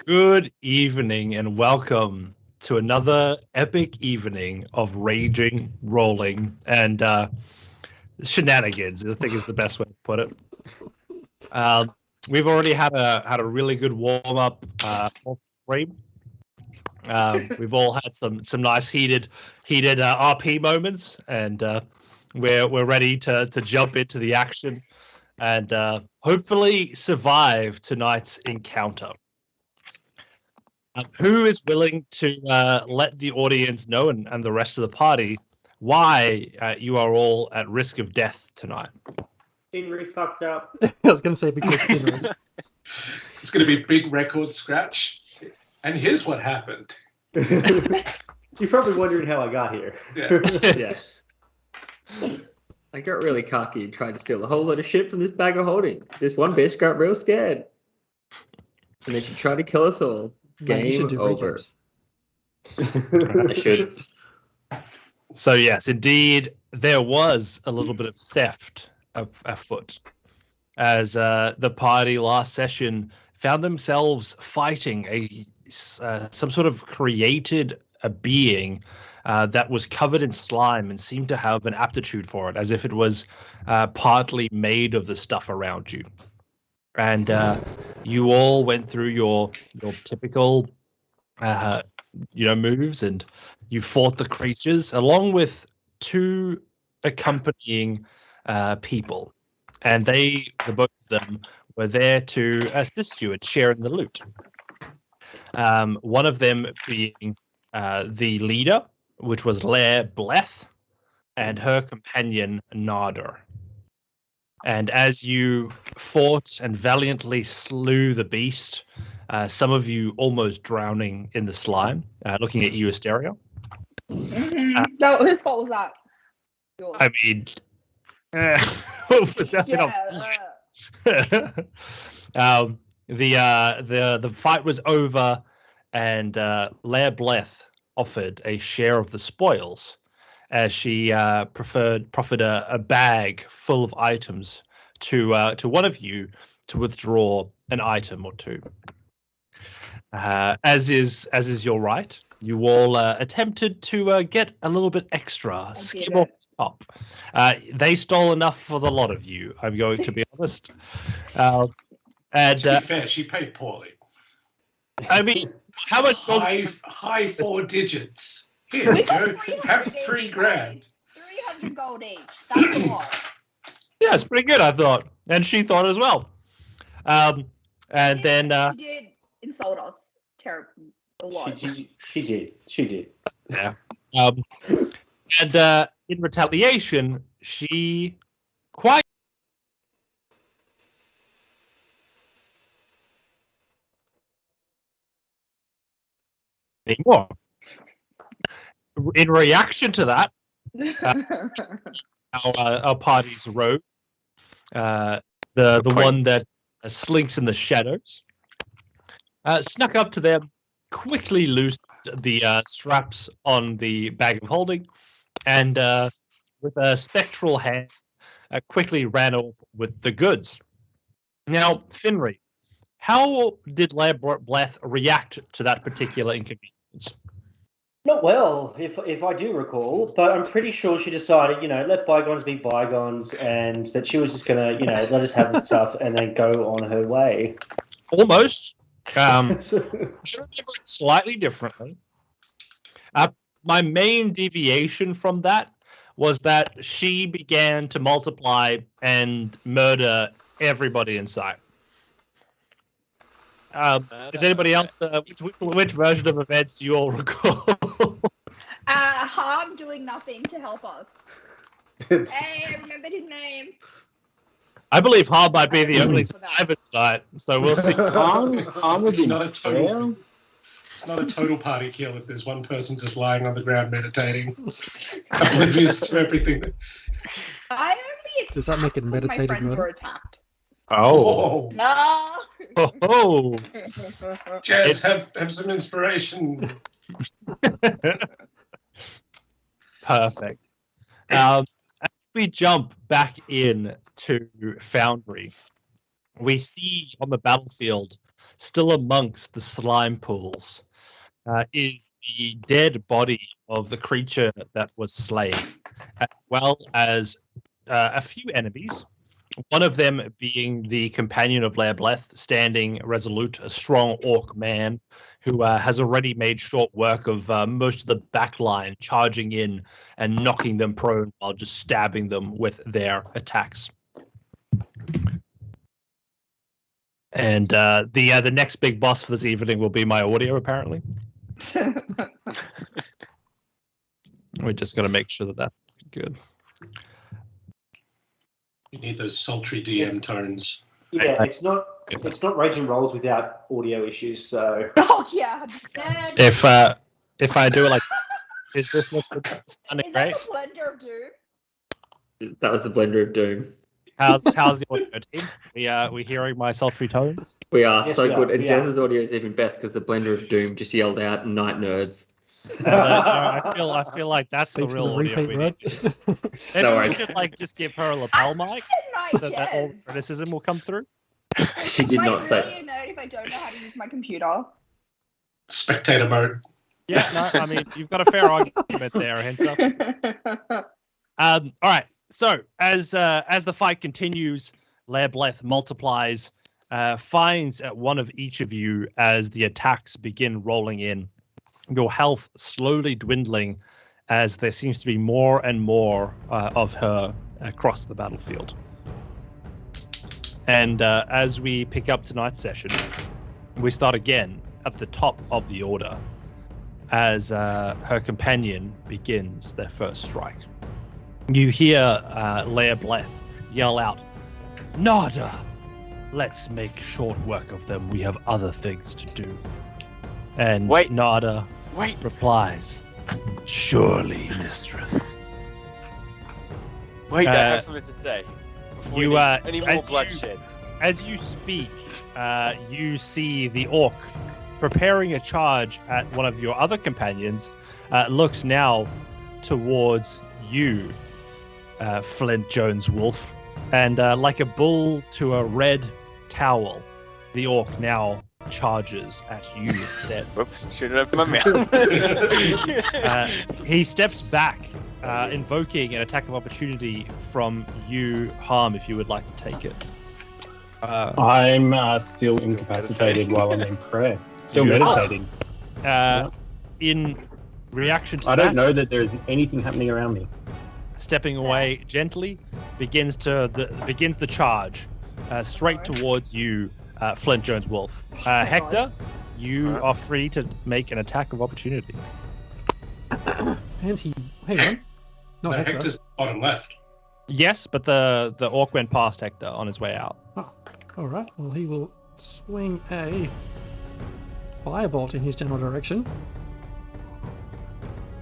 Good evening and welcome to another epic evening of raging, rolling, and shenanigans. I think is the best way to put it. We've already had a really good warm up off stream. We've all had some nice heated RP moments, and we're ready to jump into the action and hopefully survive tonight's encounter. Who is willing to let the audience know and the rest of the party why you are all at risk of death tonight? Finry fucked up. I was going to say because Finry. It's going to be a big record scratch. And here's what happened. You're probably wondering how I got here. Yeah. Yeah. I got really cocky and tried to steal a whole lot of shit from this bag of holding. This one bitch got real scared. And then she tried to kill us all. Man, you should do over. recaps. I should. So yes, indeed, there was a little bit of theft afoot, as the party last session found themselves fighting some sort of created a being that was covered in slime and seemed to have an aptitude for it, as if it was partly made of the stuff around you. And you all went through your typical, moves, and you fought the creatures along with two accompanying people, and the both of them were there to assist you in sharing the loot. One of them being the leader, which was Lair Bleth, and her companion Nader. And as you fought and valiantly slew the beast, some of you almost drowning in the slime, looking at you, Asteria. No, whose fault was that? Yours. I mean, the fight was over, and Lair Bleth offered a share of the spoils, as she proffered a bag full of items to one of you to withdraw an item or two. As is your right, you all attempted to get a little bit extra, skim off the top. They stole enough for the lot of you, I'm going to be honest. To be fair, she paid poorly. I mean, how much? High 4 digits. Here you go. Have $3,000. 300 gold each. That's a lot. Yeah, it's pretty good, I thought, and she thought as well. And then she did insult us terribly a lot. She did. Yeah. And in retaliation, she quite anymore. In reaction to that, our party's rogue, the one that slinks in the shadows, snuck up to them, quickly loosed the straps on the bag of holding, and with a spectral hand, quickly ran off with the goods. Now, Finry, how did Lair Bleth react to that particular inconvenience? Not well, if I do recall, but I'm pretty sure she decided, let bygones be bygones, and that she was just gonna, let us have the stuff and then go on her way. Almost. I remember it slightly differently. My main deviation from that was that she began to multiply and murder everybody in sight. Is anybody else? Which version of events do you all recall? Harm doing nothing to help us. Hey, I remembered his name. I believe Harm might be the only survivor tonight, so we'll see. Harm was not a total. It's not a total party kill if there's one person just lying on the ground meditating, oblivious to everything. I only attacked. Does that make it meditative? My friends were attacked. Oh. No. Oh. Jazz, have some inspiration. Perfect. As we jump back in to Foundry, we see on the battlefield still amongst the slime pools, is the dead body of the creature that was slain, as well as a few enemies. One of them being the companion of Lairbleth, standing resolute, a strong orc man who has already made short work of most of the back line, charging in and knocking them prone while just stabbing them with their attacks. And the next big boss for this evening will be my audio, apparently. We're just going to make sure that that's good. You need those sultry DM tones. Yeah, it's not Raging Rolls without audio issues. So Oh yeah. If I do it like, is this sounding Is that great? the blender of doom? That was the blender of doom. How's the audio team? We hearing my sultry tones? We are Yes, so we are, good, and we are. Jez's audio is even best because the blender of doom just yelled out "night nerds." I feel like that's the Thanks for real the audio repeat, we Red. need. Maybe So we should like just give her a lapel mic I so that all criticism will come through. She did not say. Really a nerd if I don't know how to use my computer. Spectator mode. Yeah, no, I mean you've got a fair argument there, hence up. All right. So as the fight continues, Lairbleth multiplies, finds at one of each of you as the attacks begin rolling in. Your health slowly dwindling as there seems to be more and more of her across the battlefield. And as we pick up tonight's session, we start again at the top of the order as her companion begins their first strike. You hear Lairbleth yell out, "Nada! Let's make short work of them. We have other things to do." And Wait. Nada Wait. replies, "Surely, mistress." Wait, I have something to say. Before you, we need any more as you- bloodshed. As you speak, you see the orc preparing a charge at one of your other companions, looks now towards you, Flint Jones Wolf, and like a bull to a red towel, the orc now charges at you instead. Whoops, shouldn't open my mouth. He steps back, invoking an attack of opportunity from you, Harm, if you would like to take it. I'm still incapacitated while I'm in prayer. Still Beautiful. meditating. In reaction to I that, don't know that there's anything happening around me. stepping away gently, begins the charge straight towards you, Flint Jones Wolf. Hector, you are free to make an attack of opportunity. And he. Hang on. No, Not Hector. Hector's bottom left. Yes, but the orc went past Hector on his way out. Oh, alright. Well, he will swing a firebolt in his general direction.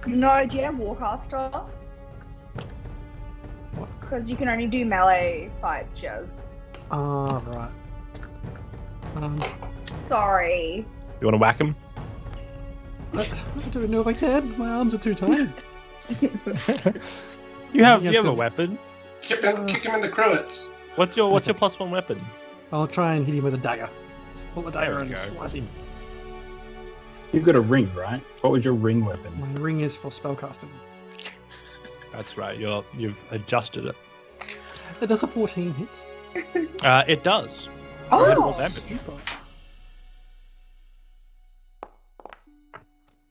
No, do you have Warcaster? What? Because you can only do melee fights, Jez. Ah, right. Sorry. You want to whack him? I don't know if I can. My arms are too tired. You have Yes, a but- weapon. Kick him in the cruets. What's your +1 weapon? I'll try and hit him with a dagger. Just pull the There dagger we and go. slice him. You've got a ring, right? What was your ring weapon? My ring is for spellcasting. That's right. You've adjusted it. It does a 14 hits. It does. Incredible Oh! damage. Super.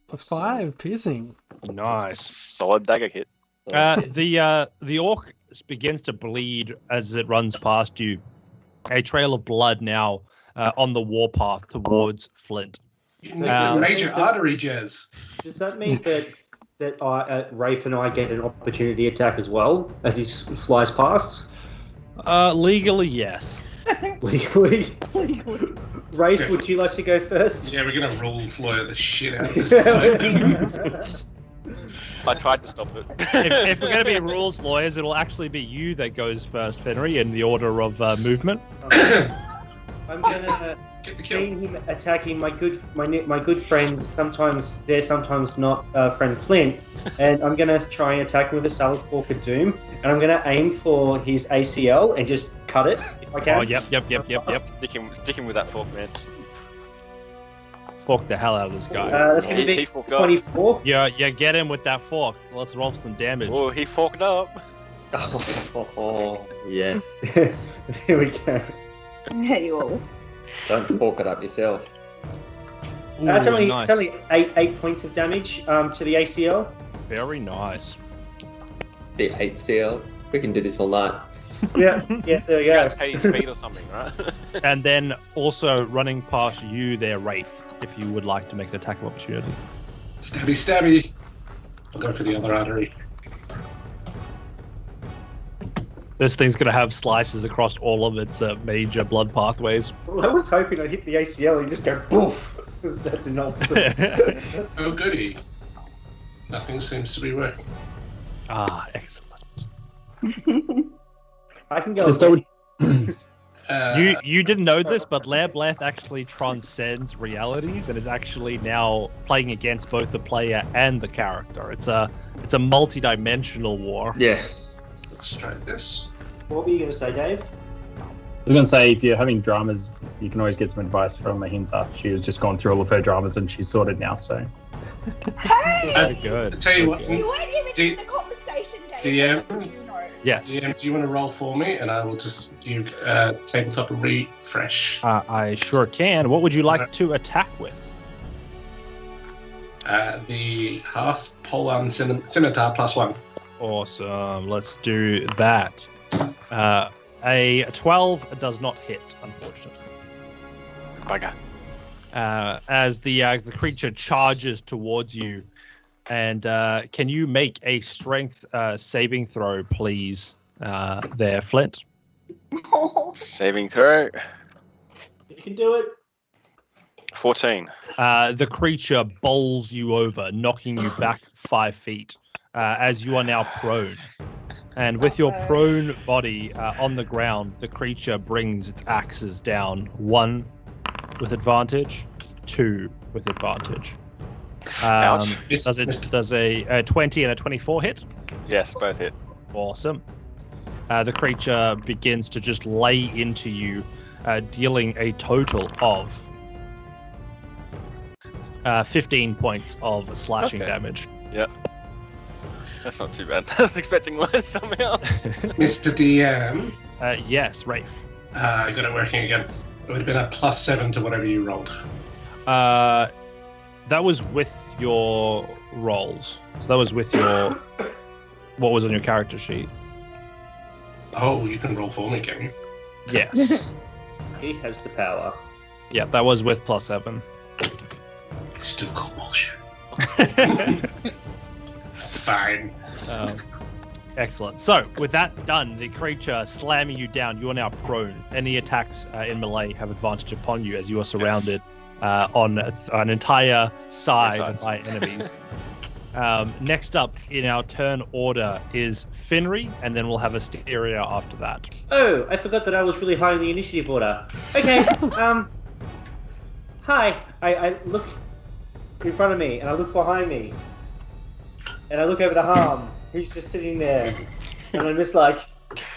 For 5 piercing. Nice. Solid dagger hit. The orc begins to bleed as it runs past you. A trail of blood now on the warpath towards Flint. You need a major artery, Jez. Does that mean that Rafe and I get an opportunity attack as well as he flies past? Legally, yes. Legally. Rafe, would you like to go first? Yeah, we're gonna rules lawyer the shit out of this time. I tried to stop it. If we're going to be rules lawyers, it'll actually be you that goes first, Finry, in the order of movement. I'm gonna Get the seeing kill. him attacking my good friends. Sometimes they're sometimes not friend Flint, and I'm gonna try and attack him with a solid fork of doom, and I'm gonna aim for his ACL and just cut it if I can. Oh, yep. Stick him with that fork, man. fork the hell out of this guy. That's going to He be forked up. 24. Yeah, get him with that fork. Let's roll for some damage. Oh, he forked up. Oh, yes. There we go. Hey, you all. Don't fork it up yourself. Ooh, It's only nice. eight points of damage to the ACL. Very nice. The 8 CL. We can do this all night. Yeah, there we go. Just hate his feet or something, right? And then also running past you there, Rafe, if you would like to make an attack of opportunity. Stabby. I'll go for the other artery. This thing's going to have slices across all of its major blood pathways. Well, I was hoping I'd hit the ACL and just go boof. That did not. Oh, goody. Nothing seems to be working. Ah, excellent. I can go. Just double- You didn't know this, but Lairbleth actually transcends realities and is actually now playing against both the player and the character. It's a multi-dimensional war. Yeah. Let's try this. What were you going to say, Dave? I was going to say, if you're having dramas, you can always get some advice from Mahinta. She has just gone through all of her dramas and she's sorted now, so. Hey! Very good. I'll tell you what. You weren't even Do- in the conversation, Dave. DM? How did you know? Yes. DM, do you want to roll for me? And I will just do tabletop refresh. I sure can. What would you like to attack with? The half polearm scimitar +1. Awesome. Let's do that. A 12 does not hit, unfortunately. Bugger. As the creature charges towards you, and can you make a strength saving throw, please? There, Flint. Saving throw. You can do it. 14. The creature bowls you over, knocking you back 5 feet, as you are now prone. And with your prone body on the ground, the creature brings its axes down. 1 with advantage, 2 with advantage. Ouch. Does a 20 and a 24 hit? Yes, both hit. Awesome. The creature begins to just lay into you, dealing a total of 15 points of slashing damage. Yep. That's not too bad. I was expecting less somehow. Mr. DM, Yes, Rafe. I got it working again. It would have been a +7 to whatever you rolled. That was with your rolls. So that was with your what was on your character sheet. Oh, you can roll for me, can you? Yes. He has the power. Yeah, that was with +7. Still call bullshit. Fine. Excellent. So, with that done, the creature slamming you down, you are now prone. Any attacks in melee have advantage upon you as you are surrounded on an entire side by enemies. Next up in our turn order is Finry, and then we'll have Asteria after that. Oh, I forgot that I was really high in the initiative order. Okay. Hi. I look in front of me, and I look behind me, and I look over to Harm, who's just sitting there, and I'm just like,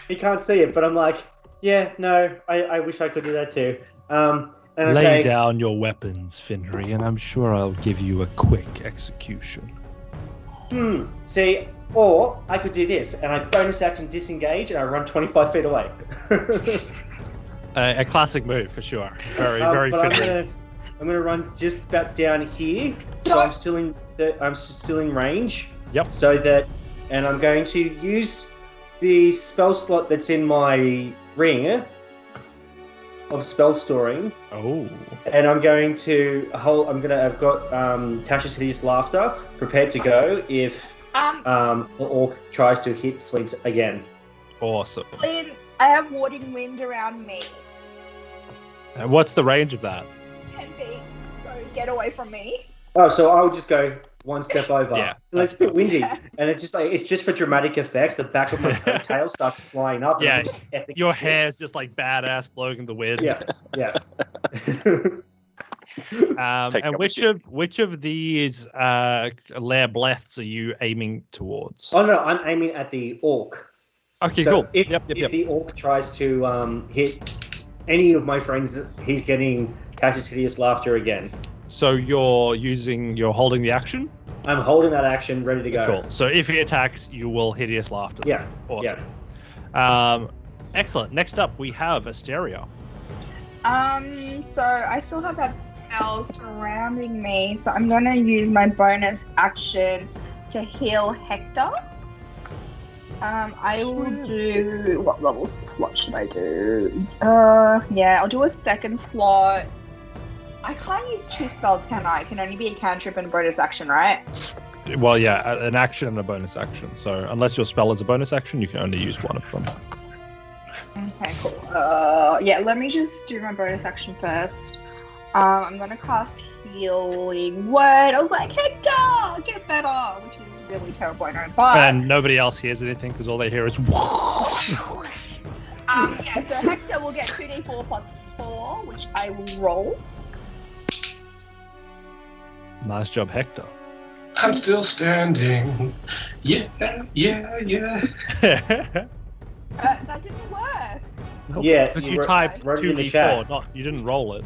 he can't see it, but I'm like, yeah, no, I wish I could do that too. And I Lay say, down your weapons, Finry, and I'm sure I'll give you a quick execution. see, or I could do this, and I bonus action disengage, and I run 25 feet away. A classic move for sure. Very but Finry. I'm gonna run just about down here, so I'm still in range. Yep. So that, and I'm going to use the spell slot that's in my ring of spell storing, Oh. and I'm going to hold. I've got Tasha's Hideous Laughter prepared to go if the orc tries to hit Flint again. Awesome. I have warding wind around me. And what's the range of that? 10 feet. So get away from me. Oh, so I would just go one step over. Yeah, So it's a bit windy, and it's just for dramatic effect. The back of my tail starts flying up. Yeah, and epic your shit. hair's just like badass blowing in the wind. Yeah. Take And the which of these lair bleths are you aiming towards? Oh no, I'm aiming at the orc. Okay, So cool. If, Yep. if the orc tries to hit any of my friends, he's getting Tasha's Hideous Laughter again. So you're holding the action? I'm holding that action, ready to go. Cool. So if he attacks, you will hideous laughter. Yeah. Awesome. Yeah. Excellent. Next up, we have Asteria. So I still have that spell surrounding me, so I'm gonna use my bonus action to heal Hector. I will do what level slot should I do? Yeah, I'll do a second slot. I can't use 2 spells, can I? It can only be a cantrip and a bonus action, right? Well, yeah, an action and a bonus action. So unless your spell is a bonus action, you can only use one of them. Okay, cool. Yeah, let me just do my bonus action first. I'm gonna cast Healing Word. I was like, Hector, get better, which is really terrible, I know. But And nobody else hears anything because all they hear is. yeah, so Hector will get 2d4 plus 4, which I will roll. Nice job, Hector. I'm still standing. Yeah. That didn't work. Nope. Yeah. Because you wrote- typed wrote it in the 2d4, chat. not you didn't roll it.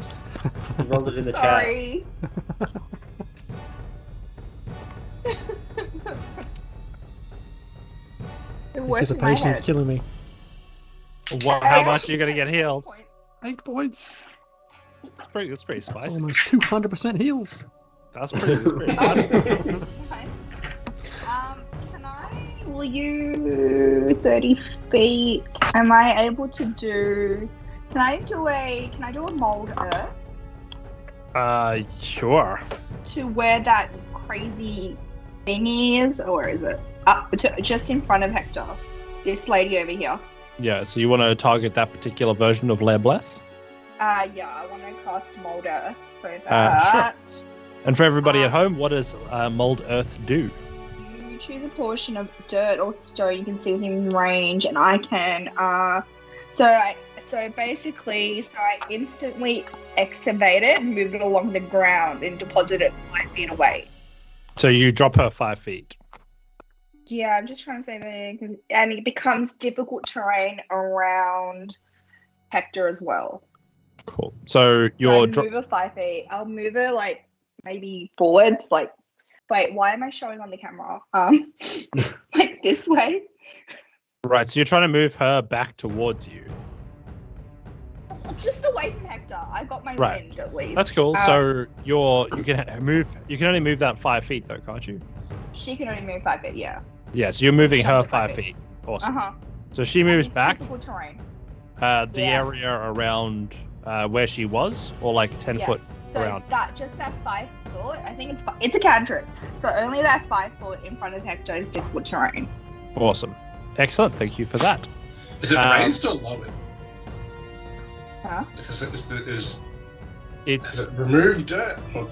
You rolled it in the chat. Sorry. It works in my Anticipation is head. killing me. How much are you gonna get healed? 8 points. That's pretty That's spicy. almost 200% heals. That's pretty Nice. good. Can I? Will you 30 feet? Am I able to do? Can I do a mold earth Sure. to where that crazy thing is, or is it just in front of Hector? This lady over here. Yeah, so you want to target that particular version of Lebleth? Yeah, I want to cast mold earth. So that. Sure. And for everybody at home, what does Mold Earth do? You choose a portion of dirt or stone you can see within range, and I can. So I instantly excavate it and move it along the ground and deposit it 5 feet away. So you drop her 5 feet. Yeah, I'm just trying to say that, and it becomes difficult terrain around Hector as well. Cool. So So you're I move her 5 feet. I'll move her like maybe forwards. Like, wait, why am I showing on the camera? Like this way. right. So you're trying to move her back towards you. Just away from Hector. I got my Right. wind at least. That's cool. So you can only move that 5 feet though, can't you? She can only move 5 feet. Yeah. Yeah. So you're moving her Only 5 5 feet. Awesome. Uh huh. So she moves It's back difficult terrain. the Yeah. area around where she was, or like 10 Yeah. foot So around. that 5 foot. I think it's a cantrip. So only that 5 foot in front of Hector is difficult terrain. Awesome. Excellent. Thank you for that. Is it raised or lowered? Huh? Is it It's has it removed dirt? Or,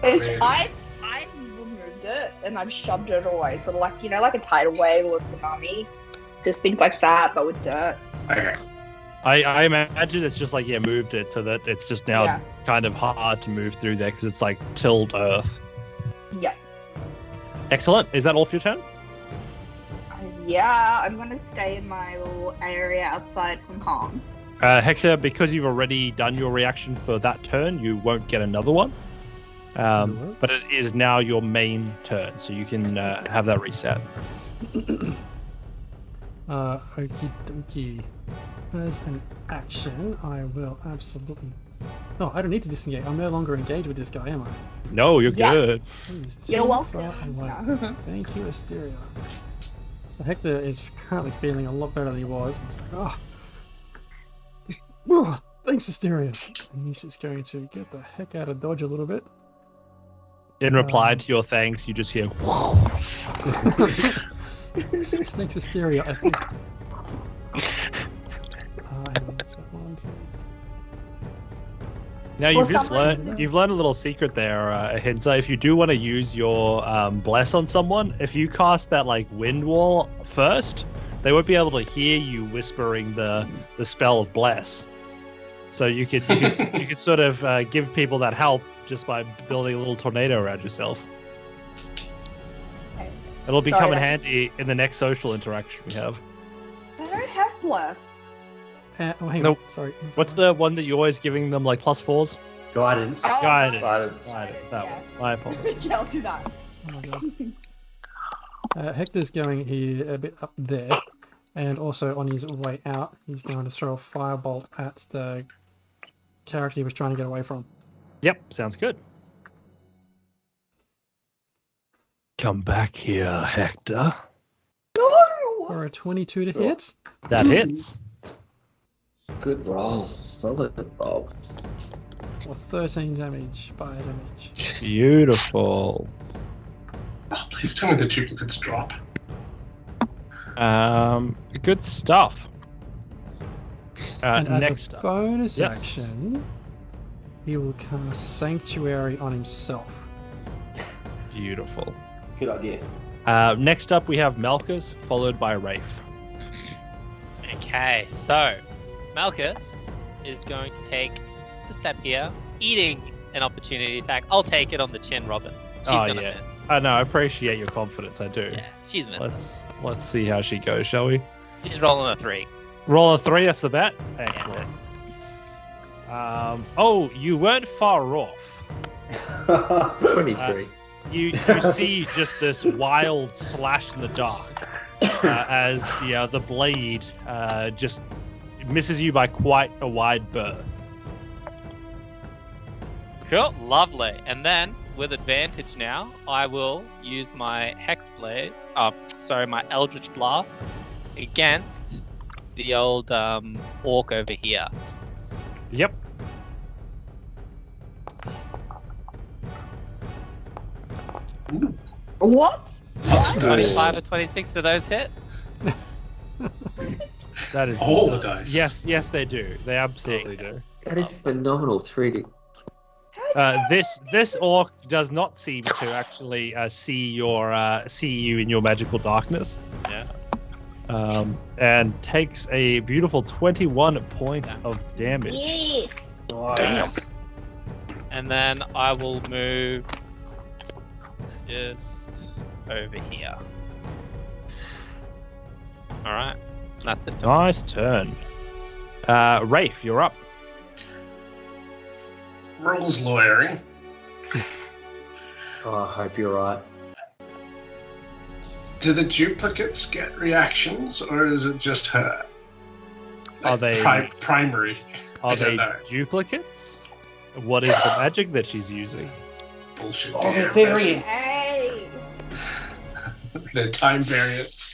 It's I I've removed it and I've shoved it away. So like like a tidal wave or tsunami. Just things like that, but with dirt. okay. I imagine it's just like moved it so that it's just now Yeah. kind of hard to move through there because it's like tilled earth. Yeah. Excellent. Is that all for your turn? Yeah, I'm gonna stay in my little area outside from harm. Hector, because you've already done your reaction for that turn, you won't get another one. But it is now your main turn, so you can have that reset. Okie dokie. As an action, I will absolutely. Oh, I don't need to disengage. I'm no longer engaged with this guy, am I? No, you're Yeah. good. He's You're too welcome. far away. Thank you, Asteria. So Hector is currently feeling a lot better than he was. He's like, thanks, Asteria. And he's just going to get the heck out of dodge a little bit. In reply to your thanks, you just hear. Thanks, Asteria, I think. Now Well, you've learned a little secret there, Hinza. If you do want to use your bless on someone, if you cast that like wind wall first, they won't be able to hear you whispering the spell of bless. So you could sort of give people that help just by building a little tornado around yourself. Okay. It'll Sorry, become that's- handy in the next social interaction we have. I don't have bless. Oh, hang Nope. on. Sorry. What's the one that you're always giving them like +4s? Guidance. Oh, Guidance. Guidance. That one. My apologies. Yeah, I'll do that. Oh my god. Hector's going here a bit up there, and also on his way out, he's going to throw a firebolt at the character he was trying to get away from. Yep, sounds good. Come back here, Hector. For a 22 to hit, That hits. Good roll. Solid roll. or 13 damage, fire damage. Beautiful. Oh, please tell me the duplicates drop. Good stuff. And as Next a up. bonus Yes. action, he will cast Sanctuary on himself. Beautiful. Good idea. Next up, we have Malkis, followed by Rafe. Okay, so Malkis is going to take a step here, eating an opportunity attack. I'll take it on the chin, Robin. She's gonna miss. I know. I appreciate your confidence. I do. Yeah, she's missing. Let's see how she goes, shall we? She's rolling a 3. Roll a 3. That's the bet. Excellent. Oh, you weren't far off. 23. You see just this wild slash in the dark as the blade just misses you by quite a wide berth. Cool, lovely. And then, with advantage now, I will use my Hex Blade, my Eldritch Blast against the old orc over here. Yep. What? 25 or 26, do those hit? That is All the dice. Yes, they do. They absolutely do. That is phenomenal 3D. This orc does not seem to actually see you in your magical darkness. Yeah. And takes a beautiful 21 points of damage. Yes. Nice. And then I will move just over here. Alright, that's it. Nice turn. Rafe, you're up. Rolls lawyering. Oh, I hope you're right. Do the duplicates get reactions, or is it just her? Are they primary? I Are don't they know. duplicates? What is the magic that she's using? Bullshit. Oh, the damn variants. Hey. They're time variants.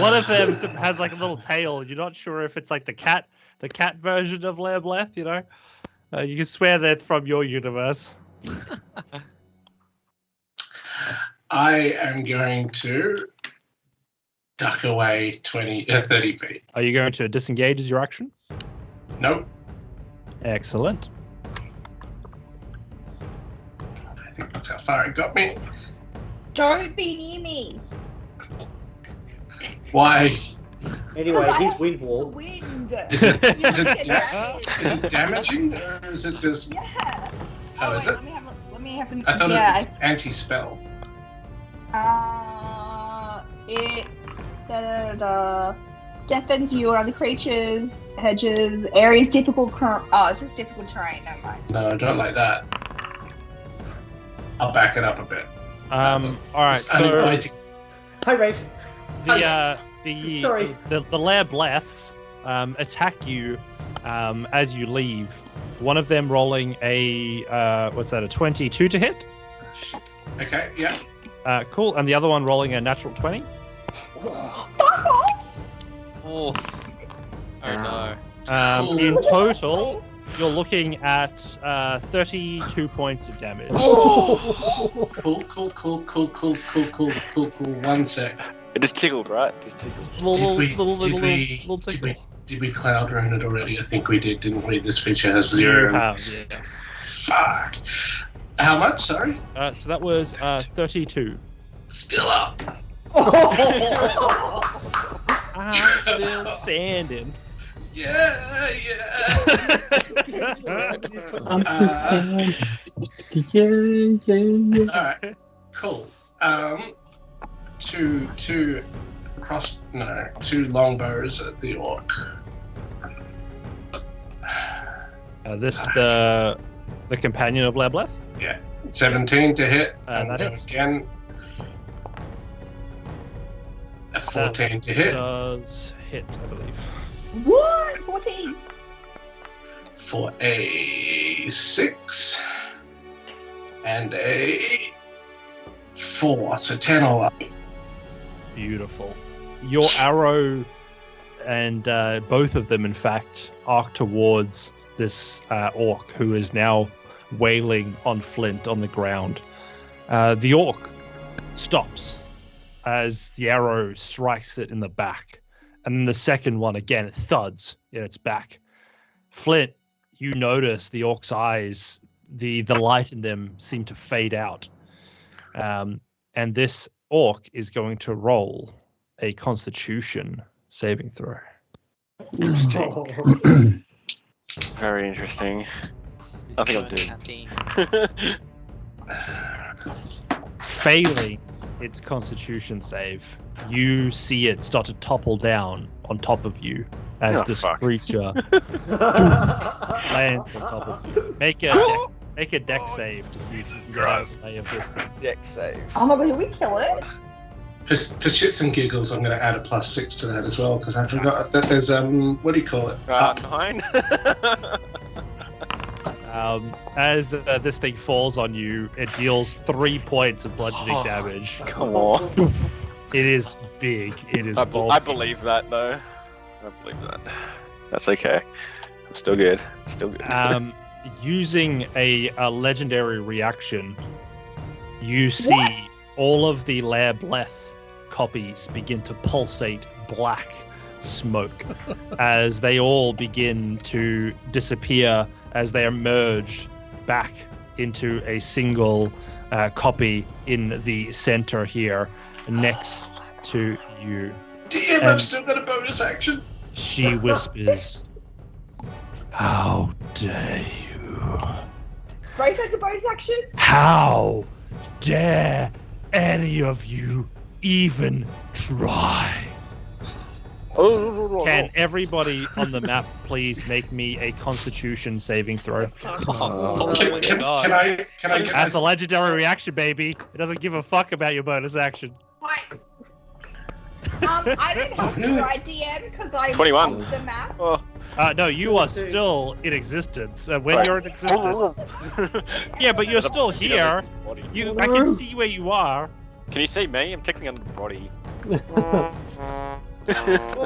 One of them has like a little tail. You're not sure if it's like the cat version of Lairbleth, you know? You can swear that from your universe. I am going to duck away 30 feet. Are you going to disengage as your action? Nope. Excellent. I think that's how far it got me. Don't be near me. Why? Anyway, Because I he's have wind the wall. wind. Is it, You is, look it at is it damaging, or is it just... Yeah. Oh, is wait, it? Let me have an. I thought yeah. it was anti-spell. It deafens you or other creatures, hedges, areas difficult. It's just difficult terrain. Never mind. No, I don't like that. I'll back it up a bit. All right. It's only So biting. Hi, Rafe. Sorry. the Lairbleths attack you as you leave. One of them rolling a a 22 to hit. Okay, yeah. Cool, and the other one rolling a natural 20. Oh, no. Cool. In total, you're looking at 32 points of damage. Oh. Cool. 1 sec. It just tickled, right? Just tickled. Just a little tickle. Did we cloud run it already? I think we did, didn't we? This feature has 0. You have, yes. Fuck. How much? Sorry. So that was 32. Still up. I'm still standing. Yeah. I'm still standing. All right. Cool. Two longbows at the orc. This the companion of Lableth? Yeah. 17 to hit. That And hits. again. A 14 to hit. Does hit, I believe. What? 14. For a 6. And a 4. So 10 all up. Beautiful. Your arrow and both of them, in fact, arc towards this orc who is now wailing on Flint on the ground. The orc stops as the arrow strikes it in the back. And then the second one, again, thuds in its back. Flint, you notice the orc's eyes, the light in them seem to fade out. And this orc is going to roll a Constitution saving throw. Interesting. Very interesting. I think I'll do. Failing its Constitution save, you see it start to topple down on top of you as this creature lands on top of you. Make a deck save to see if you can get out of the way of this thing. Deck save. Oh my god, did we kill it? For shits and giggles, I'm going to add a +6 to that as well because I forgot that there's what do you call it? 9. As this thing falls on you, it deals 3 points of bludgeoning damage. Come on. It is big. It is I bulky. believe that though. I believe that. That's okay. I'm still good. Still good. Using a legendary reaction, you see all of the Lableth copies begin to pulsate black smoke as they all begin to disappear as they are merged back into a single copy in the center here next to you. DM, I've still got a bonus action. She whispers, "How dare you? Brave has a bonus action? How dare any of you even try?" Can everybody on the map please make me a Constitution saving throw? Can I get That's a legendary reaction, baby. It doesn't give a fuck about your bonus action. What? I didn't have to write DM because I 21. bumped the map. Oh. No, you are still in existence. When you're in existence. Yeah, but you're still here. I can see where you are. Can you see me? I'm technically under the body. Oh no!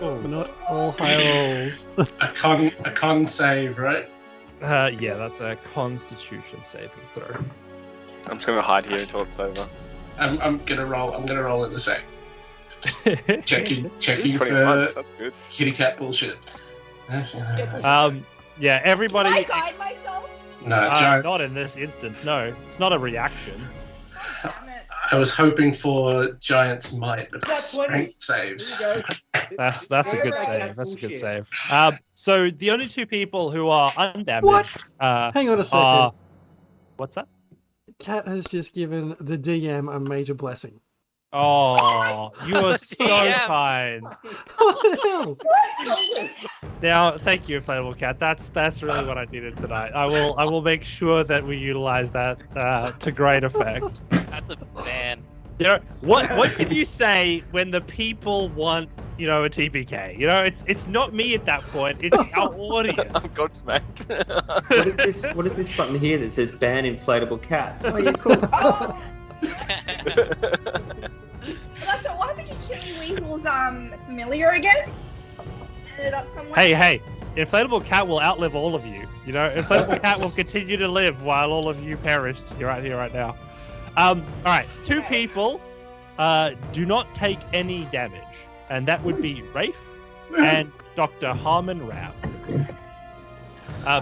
Oh no! Not all high rolls. a con save, right? Yeah, that's a Constitution saving throw. I'm just gonna hide here until it's over. I'm gonna roll in the same. Checking 21, for that's good. kitty cat bullshit. Yeah, everybody. Can I guide myself? No, Giant. Not in this instance. No, it's not a reaction. Damn it. I was hoping for Giant's might, but That's 20. strength saves. That's a good save. That's a good save. So the only two people who are undamaged. What? Hang on a second. are... What's that? Cat has just given the DM a major blessing. Oh, you are so Yeah. kind. What the hell? Now, thank you, Inflatable Cat. That's really what I needed tonight. I will make sure that we utilize that to great effect. That's a ban. You know, what can you say when the people want, a TPK? It's not me at that point. It's our audience. I'm Godsmacked. What is this button here that says ban inflatable cat? Oh yeah, cool. Oh! That's why I think Chili Weasel's familiar again. Ended up somewhere. Hey, Inflatable Cat will outlive all of you. Inflatable Cat will continue to live while all of you perished. You're right here, right now. All right, two people do not take any damage, and that would be Rafe and Dr. Harmon Rao.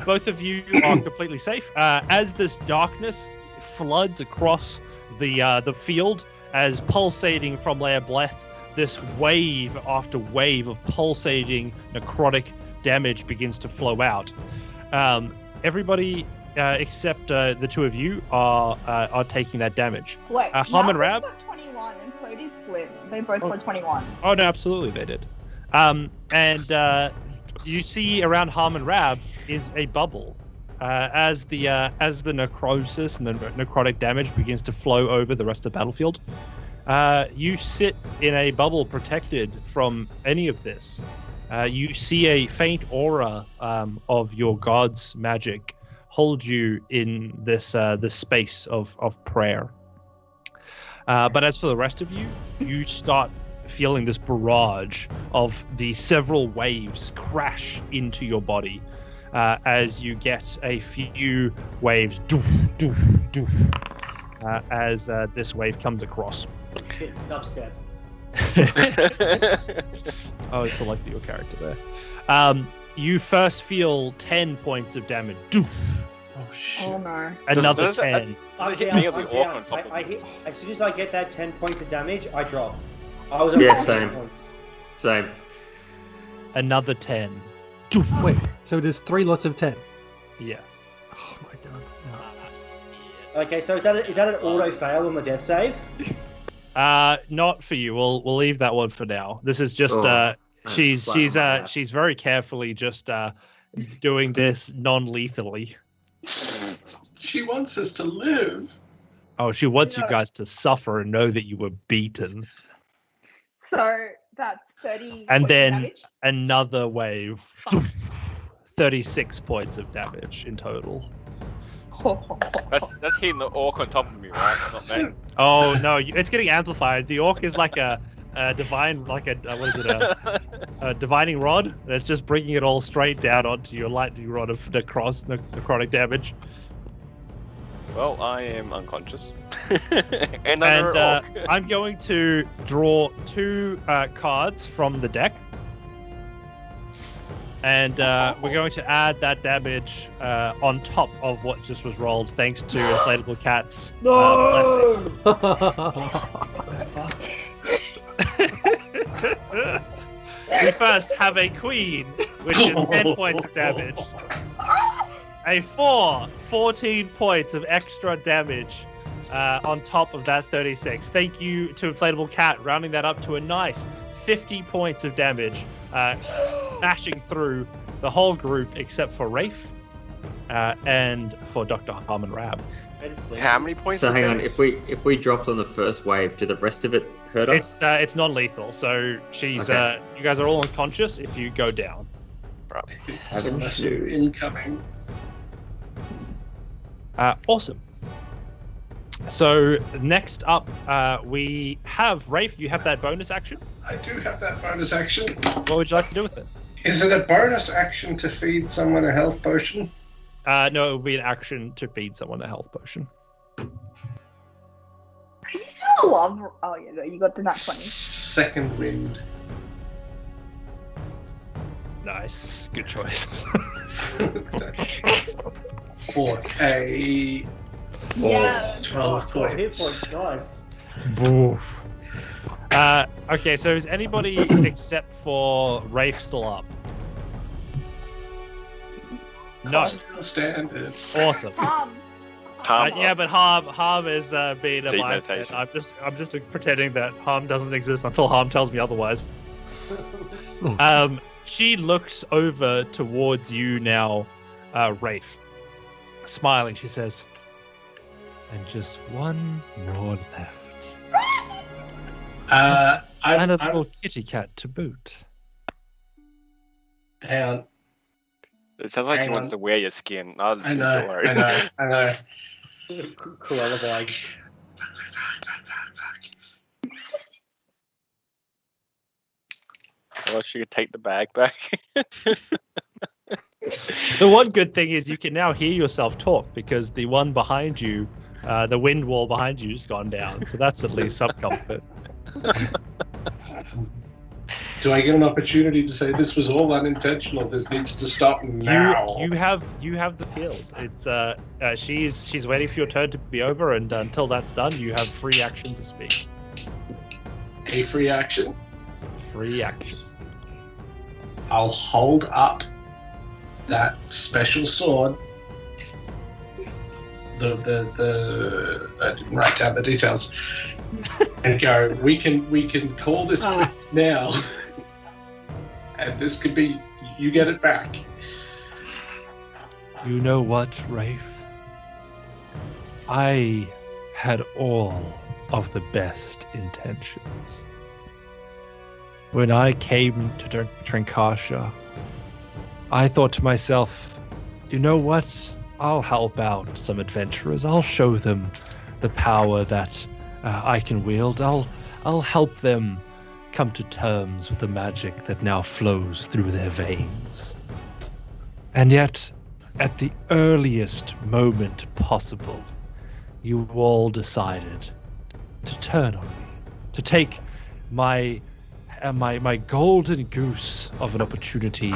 Both of you are completely safe. As this darkness floods across the field, as pulsating from Lableth, this wave after wave of pulsating necrotic damage begins to flow out. Everybody except the two of you are taking that damage. Wait, Harmon Malkis Rab? got 21, and so did Flint. They both got 21. Oh no, absolutely they did. And you see around Harm and Rab is a bubble. As the necrosis and the necrotic damage begins to flow over the rest of the battlefield, you sit in a bubble protected from any of this. You see a faint aura of your god's magic hold you in this space of prayer. But as for the rest of you, you start feeling this barrage of the several waves crash into your body as you get a few waves doof, doof, doof, as this wave comes across. Dubstep. Oh, select your character there. You first feel 10 points of damage. Doof. Oh shit. Oh no. Another Does it- 10. Does it hit I'm me or down, the I'm orc down. on top of I me? hit, as soon as I get that 10 points of damage, I drop. I was on Yeah, 10 same. points. Same. Another 10. Wait, so it is 3 lots of 10. Yes. Oh my god. No. Okay, so is that an auto fail on the death save? Not for you. We'll leave that one for now. This is just Oh, she's flat on my ass. she's very carefully just doing this non-lethally. She wants us to live. Oh, she wants you No. guys to suffer and know that you were beaten. So that's 30 And points of then damage. another wave. 36 points of damage in total. That's hitting the orc on top of me, right? Not me. Oh no, it's getting amplified. The orc is like a divine, like a what is it? A divining rod. And it's just bringing it all straight down onto your lightning rod of necrotic damage. Well, I am unconscious. Another And orc. I'm going to draw 2 cards from the deck. And we're going to add that damage on top of what just was rolled, thanks to Inflatable Cat's blessing. We first have a queen, which is 10 points of damage. A 4, 14 points of extra damage on top of that 36. Thank you to Inflatable Cat, rounding that up to a nice 50 points of damage, smashing through the whole group except for Rafe and for Dr. Harmon Rab. How many points? So of hang on, damage? if we dropped on the first wave, do the rest of it hurt us? It's non-lethal, so she's Okay. you guys are all unconscious if you go down. Right. Having Lesson shoes. incoming. Awesome. So next up, we have Rafe. You have that bonus action. I do have that bonus action. What would you like to do with it? Is it a bonus action to feed someone a health potion? No, it would be an action to feed someone a health potion. I used to love. Oh yeah, no, you got the nat 20. Second wind. Nice, good choice. For a Yeah. 12 4 hit points. points, guys. Boof. Okay, so is anybody except for Rafe still up? No. Still standard. Awesome. Harm. Yeah, but Harm is being a Deep mindset. meditation. I'm just pretending that Harm doesn't exist until Harm tells me otherwise. She looks over towards you now, Rafe. Smiling, she says, "And just one more left. And a I'm, little kitty cat to boot." hang on. It sounds like she Hang wants on. to wear your skin. Oh, I don't know. worry. I know. Cruella vibes. Well, she could take the bag back. The one good thing is you can now hear yourself talk because the one behind you, the wind wall behind you, has gone down. So that's at least some comfort. Do I get an opportunity to say this was all unintentional? This needs to stop now. You have the field. It's she's waiting for your turn to be over, and until that's done, you have free action to speak. A free action. Free action. I'll hold up that special sword. The I didn't write down the details. And go. We can call this quits now. And this could be, you get it back. You know what, Rafe? I had all of the best intentions. When I came to Trinkasha, I thought to myself, you know what? I'll help out some adventurers. I'll show them the power that I can wield. I'll help them come to terms with the magic that now flows through their veins. And yet, at the earliest moment possible, you all decided to turn on me, to take my golden goose of an opportunity,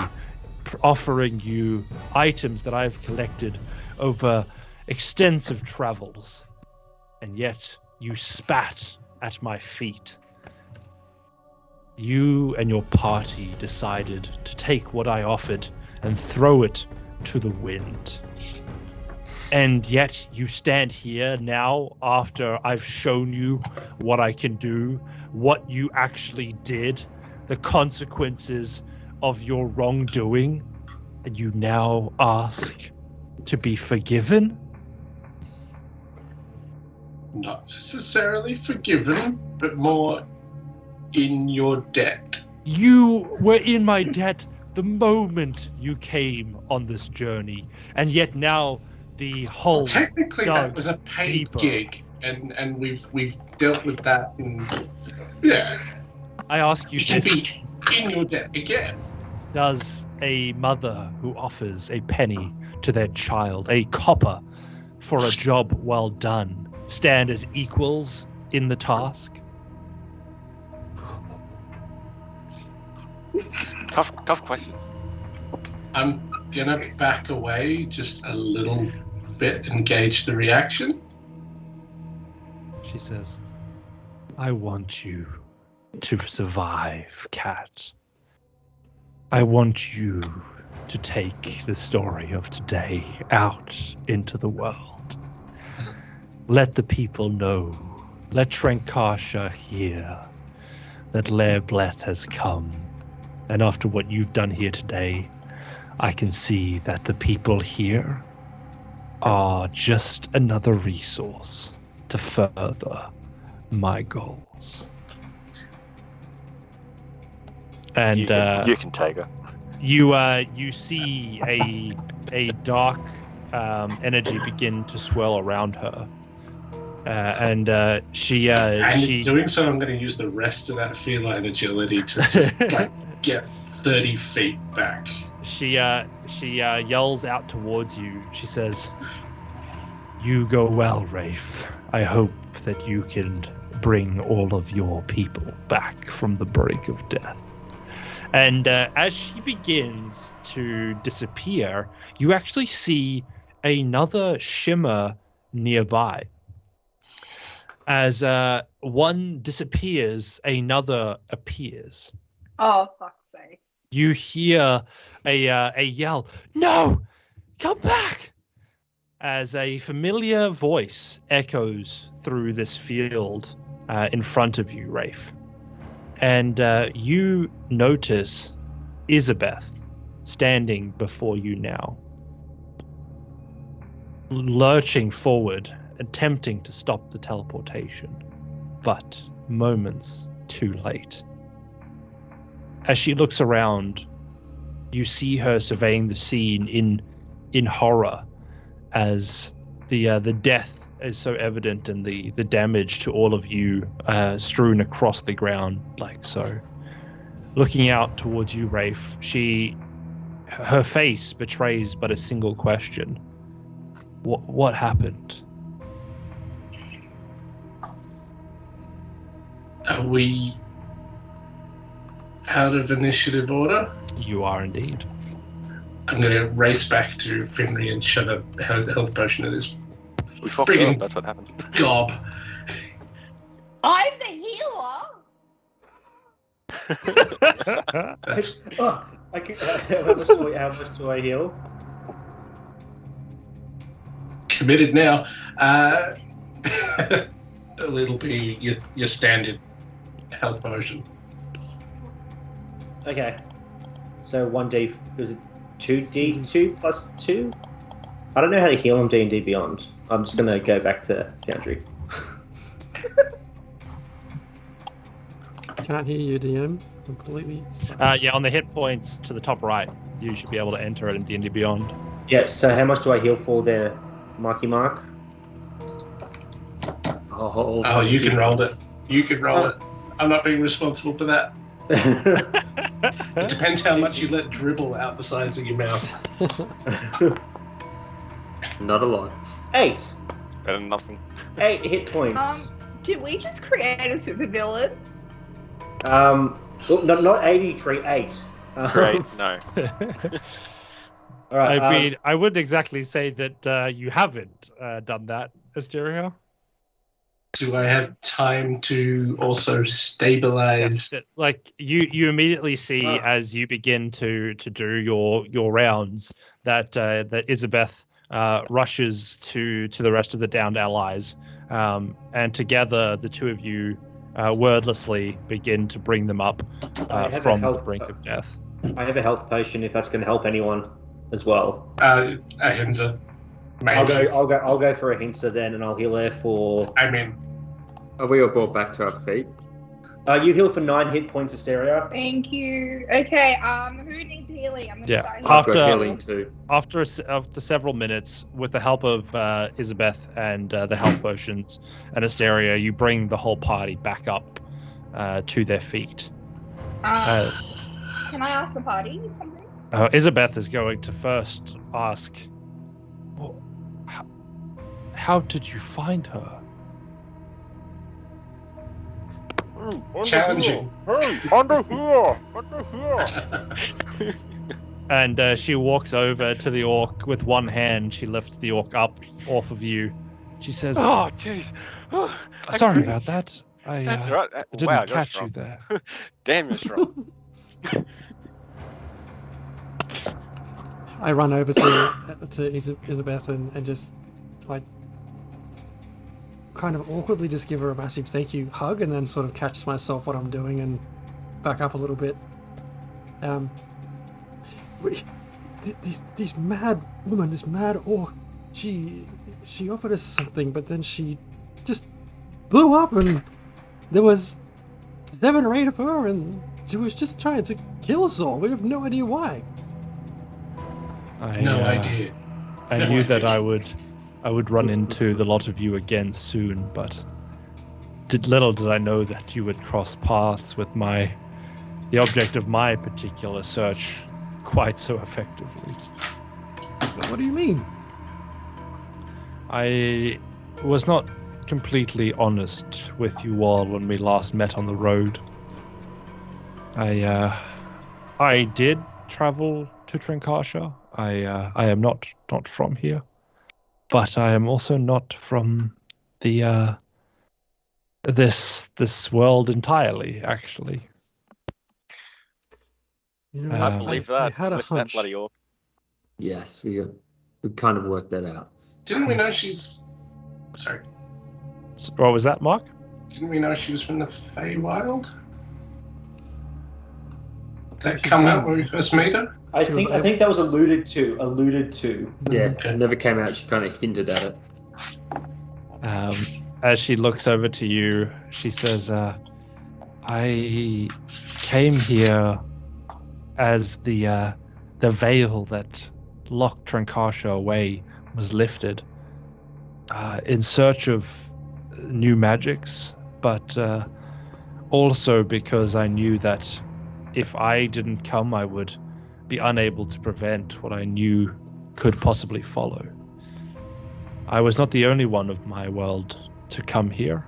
offering you items that I've collected over extensive travels, and yet you spat at my feet. You and your party decided to take what I offered and throw it to the wind. And yet you stand here now after I've shown you what I can do, what you actually did, the consequences of your wrongdoing, and you now ask to be forgiven? Not necessarily forgiven, but more in your debt. You were in my debt the moment you came on this journey, and yet now the whole technically that was a paid gig, and we've dealt with that. And yeah, I ask you you can this: be in your debt again. does a mother who offers a penny to their child, a copper for a job well done, stand as equals in the task? Tough questions. I'm gonna back away just a little bit and gauge the reaction. She says, I want you to survive, Cat. I want you to take the story of today out into the world. Let the people know, let Trinkasha hear that Lair Bleth has come. And after what you've done here today, I can see that the people here are just another resource to further my goals. And you can take her. you see a dark energy begin to swirl around her, and she in doing so, I'm going to use the rest of that feline agility to just get 30 feet back. She yells out towards you. She says, "You go well, Rafe. I hope that you can bring all of your people back from the brink of death." And as she begins to disappear, you actually see another shimmer nearby. As one disappears, another appears. Oh, fuck's sake. You hear a yell, "No! Come back!" As a familiar voice echoes through this field in front of you, Rafe. And you notice Isabeth standing before you now, lurching forward, attempting to stop the teleportation, but moments too late. As she looks around, you see her surveying the scene in horror, as the death is so evident and the damage to all of you strewn across the ground like so. Looking out towards you, Rafe, her face betrays but a single question. What happened? Are we out of initiative order? You are indeed. I'm going to race back to Finry and shove a health potion at this We fucked friggin' up, that's what happened. gob. I'm the healer! How much do I heal? Committed now. It'll be your standard health potion. Okay. So 1d, was it 2d2 plus 2? I don't know how to heal on D&D Beyond. I'm just gonna go back to Foundry. Can't hear you, DM. Completely. Yeah, on the hit points to the top right, you should be able to enter it in D&D Beyond. Yeah, so how much do I heal for there, Marky Mark? Oh, you can roll it. You can roll it. I'm not being responsible for that. It depends how much you let dribble out the sides of your mouth. Not a lot. 8. Better than nothing. 8 hit points. Did we just create a supervillain? Well, not 83, 8. Great, no. All right. I mean, I wouldn't exactly say that you haven't done that, Asteria. Do I have time to also stabilize? Like you immediately see as you begin to do your rounds that that Isabeth rushes to the rest of the downed allies, and together the two of you wordlessly begin to bring them up from the brink of death. I have a health potion if that's going to help anyone as well. A Hinza. I'll go for a Hinza then, and I'll heal her for. I mean, are we all brought back to our feet? You heal for 9 hit points, Asteria. Thank you. Okay. Who needs healing? I'm gonna start I've got healing too. After several minutes, with the help of Isabeth and the health potions and Asteria, you bring the whole party back up to their feet. Can I ask the party something? Isabeth is going to first ask, well, how did you find her? Challenging. Hey, under here! And she walks over to the orc with one hand. She lifts the orc up off of you. She says, Oh, jeez. Oh, sorry about that. That's right. I didn't catch you there. Damn, you're strong. I run over to Isabeth and just like kind of awkwardly just give her a massive thank you hug, and then sort of catch myself what I'm doing and back up a little bit. This mad woman, this mad orc, she offered us something, but then she just blew up, and there was 7 or 8 of her, and she was just trying to kill us all. We have no idea why. No idea. I knew that I would run into the lot of you again soon, but little did I know that you would cross paths with the object of my particular search quite so effectively. What do you mean? I was not completely honest with you all when we last met on the road. I did travel to Trinkasha. I am not from here, but I am also not from the this world entirely. Actually, You know, I believe that. I had a With hunch. that bloody orc. Yes, we kind of worked that out. Didn't we know she's... Sorry. What was that, Mark? Didn't we know she was from the Feywild? Did that come out when we first met her? I think that was alluded to. Yeah, it never came out. She kind of hinted at it. As she looks over to you, she says, I came here as the veil that locked Trinkasha away was lifted, in search of new magics, but also because I knew that if I didn't come, I would be unable to prevent what I knew could possibly follow. I was not the only one of my world to come here,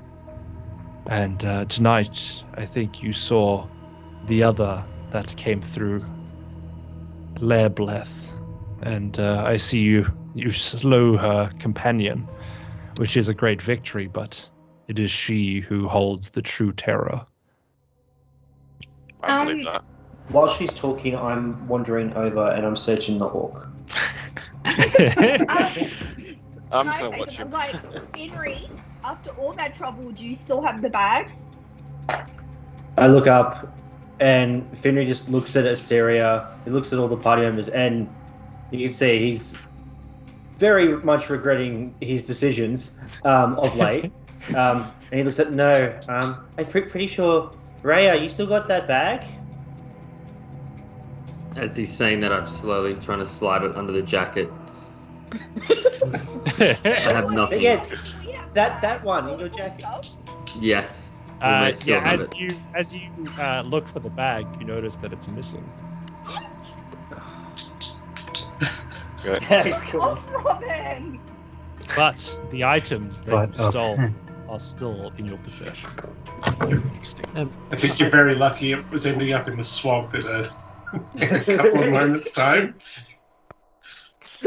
and tonight I think you saw the other that came through, Lairbleth, and I see you slew her companion, which is a great victory, but it is she who holds the true terror. I believe that. While she's talking, I'm wandering over and I'm searching the orc. I'm Can I gonna say watch something? I him. was like, Finry, after all that trouble, do you still have the bag? I look up And Finry just looks at Asteria, he looks at all the party members, and you can see he's very much regretting his decisions of late. And he looks at, no, I'm pretty sure, Raya, you still got that bag? As he's saying that, I'm slowly trying to slide it under the jacket. I have nothing. Yeah, that one in your jacket. Yes. As you look for the bag, you notice that it's missing. Good. Bag's cool. Robin! But the items that you But, stole are still in your possession. Interesting. I think you're very lucky it was ending up in the swamp in a couple of moments' time.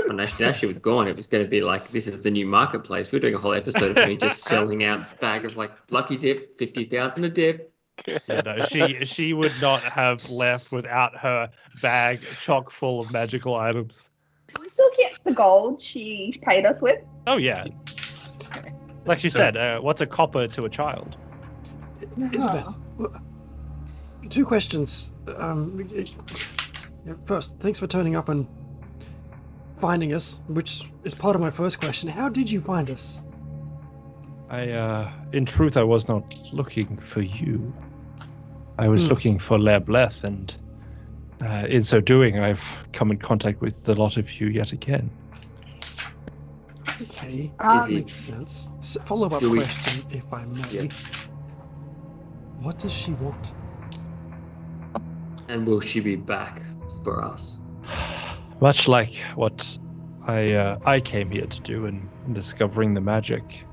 When Nashi was gone, it was going to be like, this is the new marketplace. We're doing a whole episode of me just selling out bag of like Lucky Dip, 50,000 a dip. Yeah, no, she would not have left without her bag chock full of magical items. Can we still get the gold she paid us with? Oh yeah, like she said, what's a copper to a child? Isabeth, two questions. First, thanks for turning up and finding us, which is part of my first question. How did you find us? In truth, I was not looking for you. I was looking for Lebleth, and in so doing, I've come in contact with a lot of you yet again. Okay, that makes sense. Follow-up Do we- question, if I may. Yeah. What does she want? And will she be back for us? Much like what I came here to do in discovering the magic,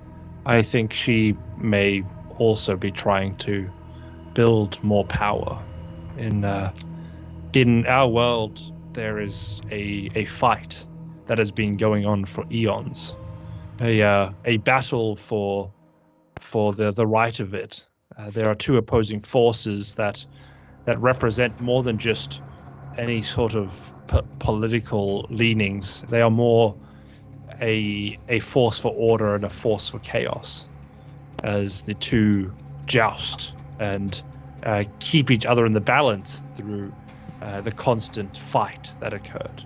I think she may also be trying to build more power. In our world, there is a fight that has been going on for eons, a battle for the right of it. There are two opposing forces that represent more than just any sort of political leanings. They are more a force for order and a force for chaos, as the two joust and keep each other in the balance through the constant fight that occurred.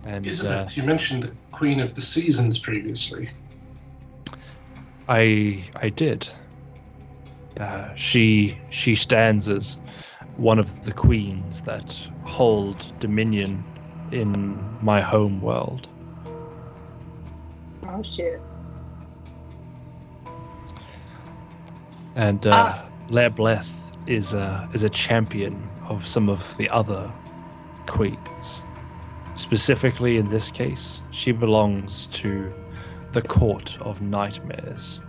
And Isabeth, you mentioned the Queen of the Seasons previously. I did. She stands as one of the queens that hold dominion in my home world. Oh shit. And Lebleth is a champion of some of the other queens. Specifically in this case, she belongs to the Court of Nightmares.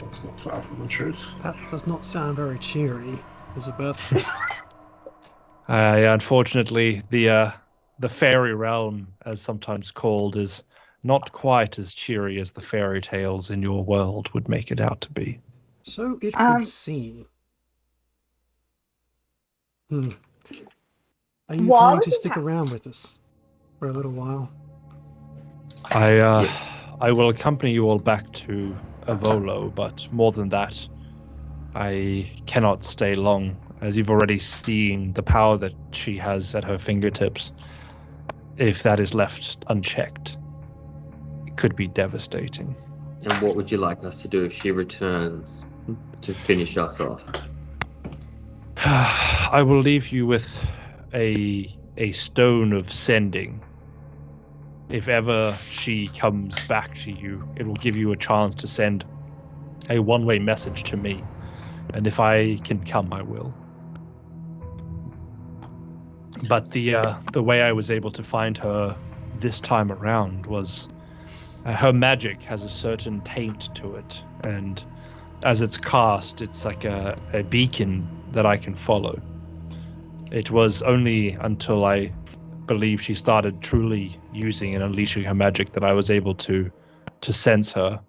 That's not far from the truth. That does not sound very cheery, Isabeth. Unfortunately, the fairy realm, as sometimes called, is not quite as cheery as the fairy tales in your world would make it out to be. So it would seem. Are you Why planning would to you stick around with us for a little while? I will accompany you all back to Avolo, but more than that, I cannot stay long, as you've already seen the power that she has at her fingertips. If that is left unchecked, it could be devastating. And what would you like us to do if she returns to finish us off? I will leave you with a stone of sending. If ever she comes back to you, it will give you a chance to send a one-way message to me. And if I can come, I will. But the way I was able to find her this time around was her magic has a certain taint to it, and as it's cast, it's like a beacon that I can follow. It was only until I believe she started truly using and unleashing her magic that I was able to sense her.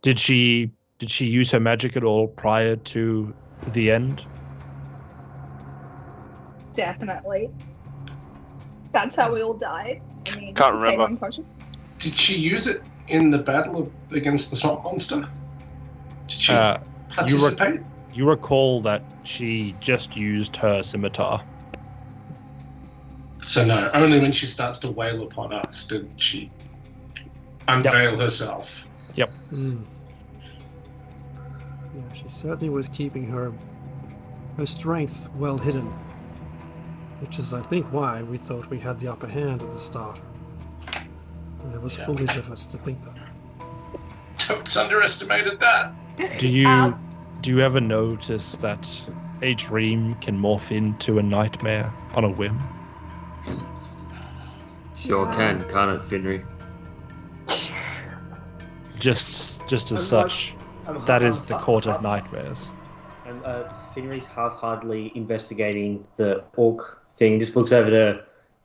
Did she use her magic at all prior to the end? Definitely. That's how we all died. I mean, Can't we became remember. unconscious. Did she use it in the battle against the swamp monster? Did she participate? you recall that she just used her scimitar. So no, only when she starts to wail upon us did she unveil herself. Mm. Yeah, she certainly was keeping her strength well hidden, which is, I think, why we thought we had the upper hand at the start. And it was Yeah. foolish of us to think that. Totes underestimated that. Do you ever notice that a dream can morph into a nightmare on a whim? Sure can, can't it, Finry? Just as I'm such, that is the court of nightmares. And Finry's half-heartedly investigating the orc thing. Just looks over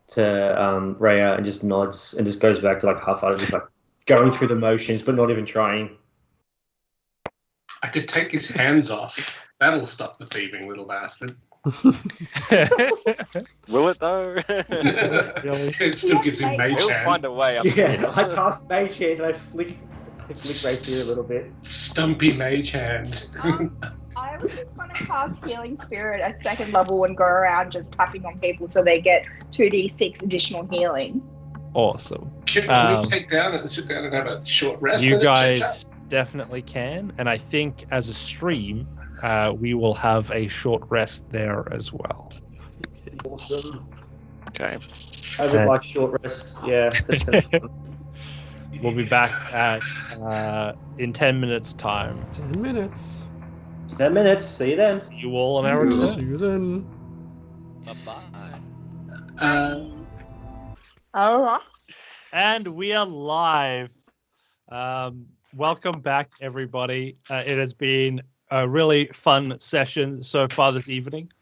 to Rhea and just nods and just goes back to like half-hearted, just like going through the motions, but not even trying. I could take his hands off. That'll stop the thieving little bastard. Will it though? It still gives him mage He'll hand. find a way. Yeah, I cast Mage Hand and I flick right through a little bit. Stumpy mage hand. I was just going to cast Healing Spirit at 2nd level and go around just tapping on people so they get 2d6 additional healing. Awesome. Can we take down and sit down and have a short rest? You and a guys chit-chat? definitely can, and I think as a stream, we will have a short rest there as well. Awesome. Okay. I would like short rest. Yeah. that sounds fun. We'll be back at in 10 minutes time. 10 minutes. 10 minutes. See you then. See you all on our return. See you then. Bye-bye. Oh, And we are live. Welcome back, everybody. It has been a really fun session so far this evening.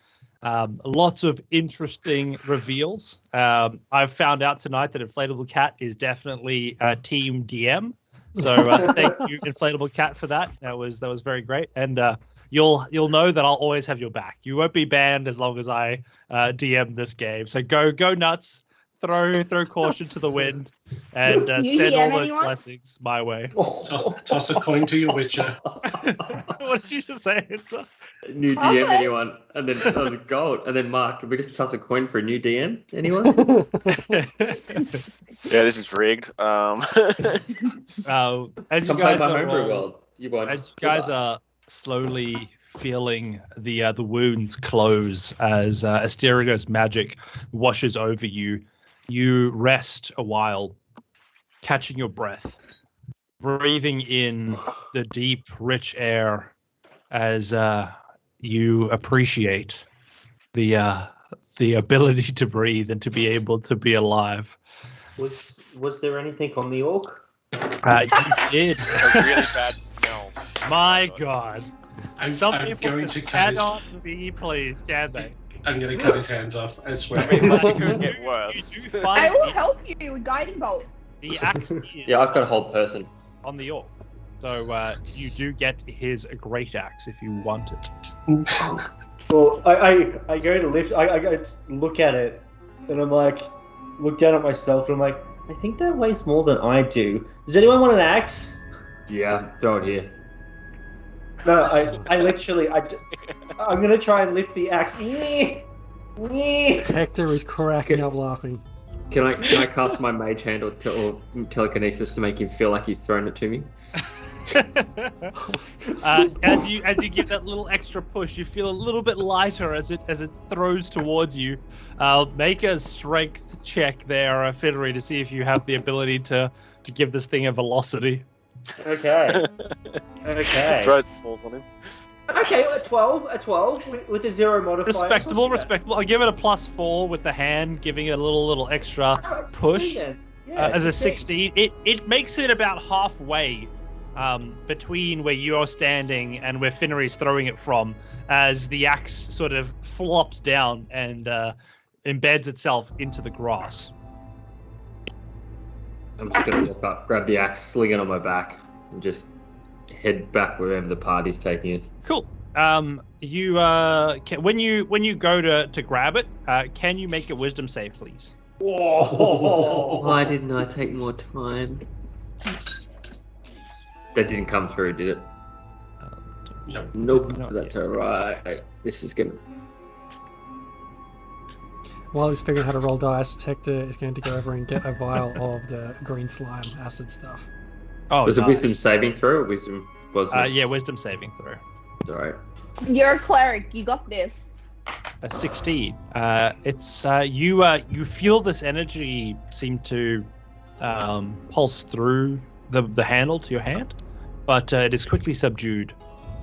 Lots of interesting reveals. I've found out tonight that Inflatable Cat is definitely Team DM. So thank you, Inflatable Cat, for that. That was very great. And you'll know that I'll always have your back. You won't be banned as long as I DM this game. So go nuts. Throw caution to the wind and send all those blessings my way. Toss a coin to your witcher. What did you just say? It's New DM, anyone? And then gold. And then Mark, can we just toss a coin for a new DM? Anyone? Yeah, this is rigged. as you Come guys play my are Homebrew all- world. You won. as you guys are slowly feeling the wounds close as Asterigo's magic washes over you, you rest a while, catching your breath, breathing in the deep, rich air as you appreciate the ability to breathe and to be able to be alive. Was there anything on the orc? You did. A really bad smell. My God. Some I'm people going to cut cannot be pleased, can they? I'm going to cut his hands off. I swear. I mean, like, it could get worse. You do I find will help you with Guiding Bolt. the axe is Yeah, I've got a whole person. on the orc. So you do get his great axe if you want it. Well, I go to lift. I go to look at it, and I'm like, look down at myself, and I'm like, I think that weighs more than I do. Does anyone want an axe? Yeah, throw it here. No, I literally, I'm gonna try and lift the axe. Hector is cracking up laughing. Can I cast my mage hand or telekinesis to make him feel like he's thrown it to me? As you give that little extra push, you feel a little bit lighter as it throws towards you. Make a strength check there, Finry, to see if you have the ability to give this thing a velocity. Okay. Okay. Throws balls on him. Okay, a 12 with a 0 modifier. Respectable. I'll give it a +4 with the hand, giving it a little extra push. As a 16, it makes it about halfway between where you're standing and where Finry's throwing it from, as the axe sort of flops down and embeds itself into the grass. I'm just gonna walk up, grab the axe, sling it on my back, and just head back wherever the party's taking us. Cool. You when you go to grab it, can you make a wisdom save, please? Why didn't I take more time? That didn't come through, did it? Nope, Not that's yet. alright. This is gonna. While he's figuring out how to roll dice, Hector is going to go over and get a vial of the green slime acid stuff. Oh, Was it nice. wisdom saving throw or wisdom? Wasn't it? Yeah, wisdom saving throw. Alright. You're a cleric. You got this. A 16. It's you feel this energy seem to pulse through the handle to your hand, but it is quickly subdued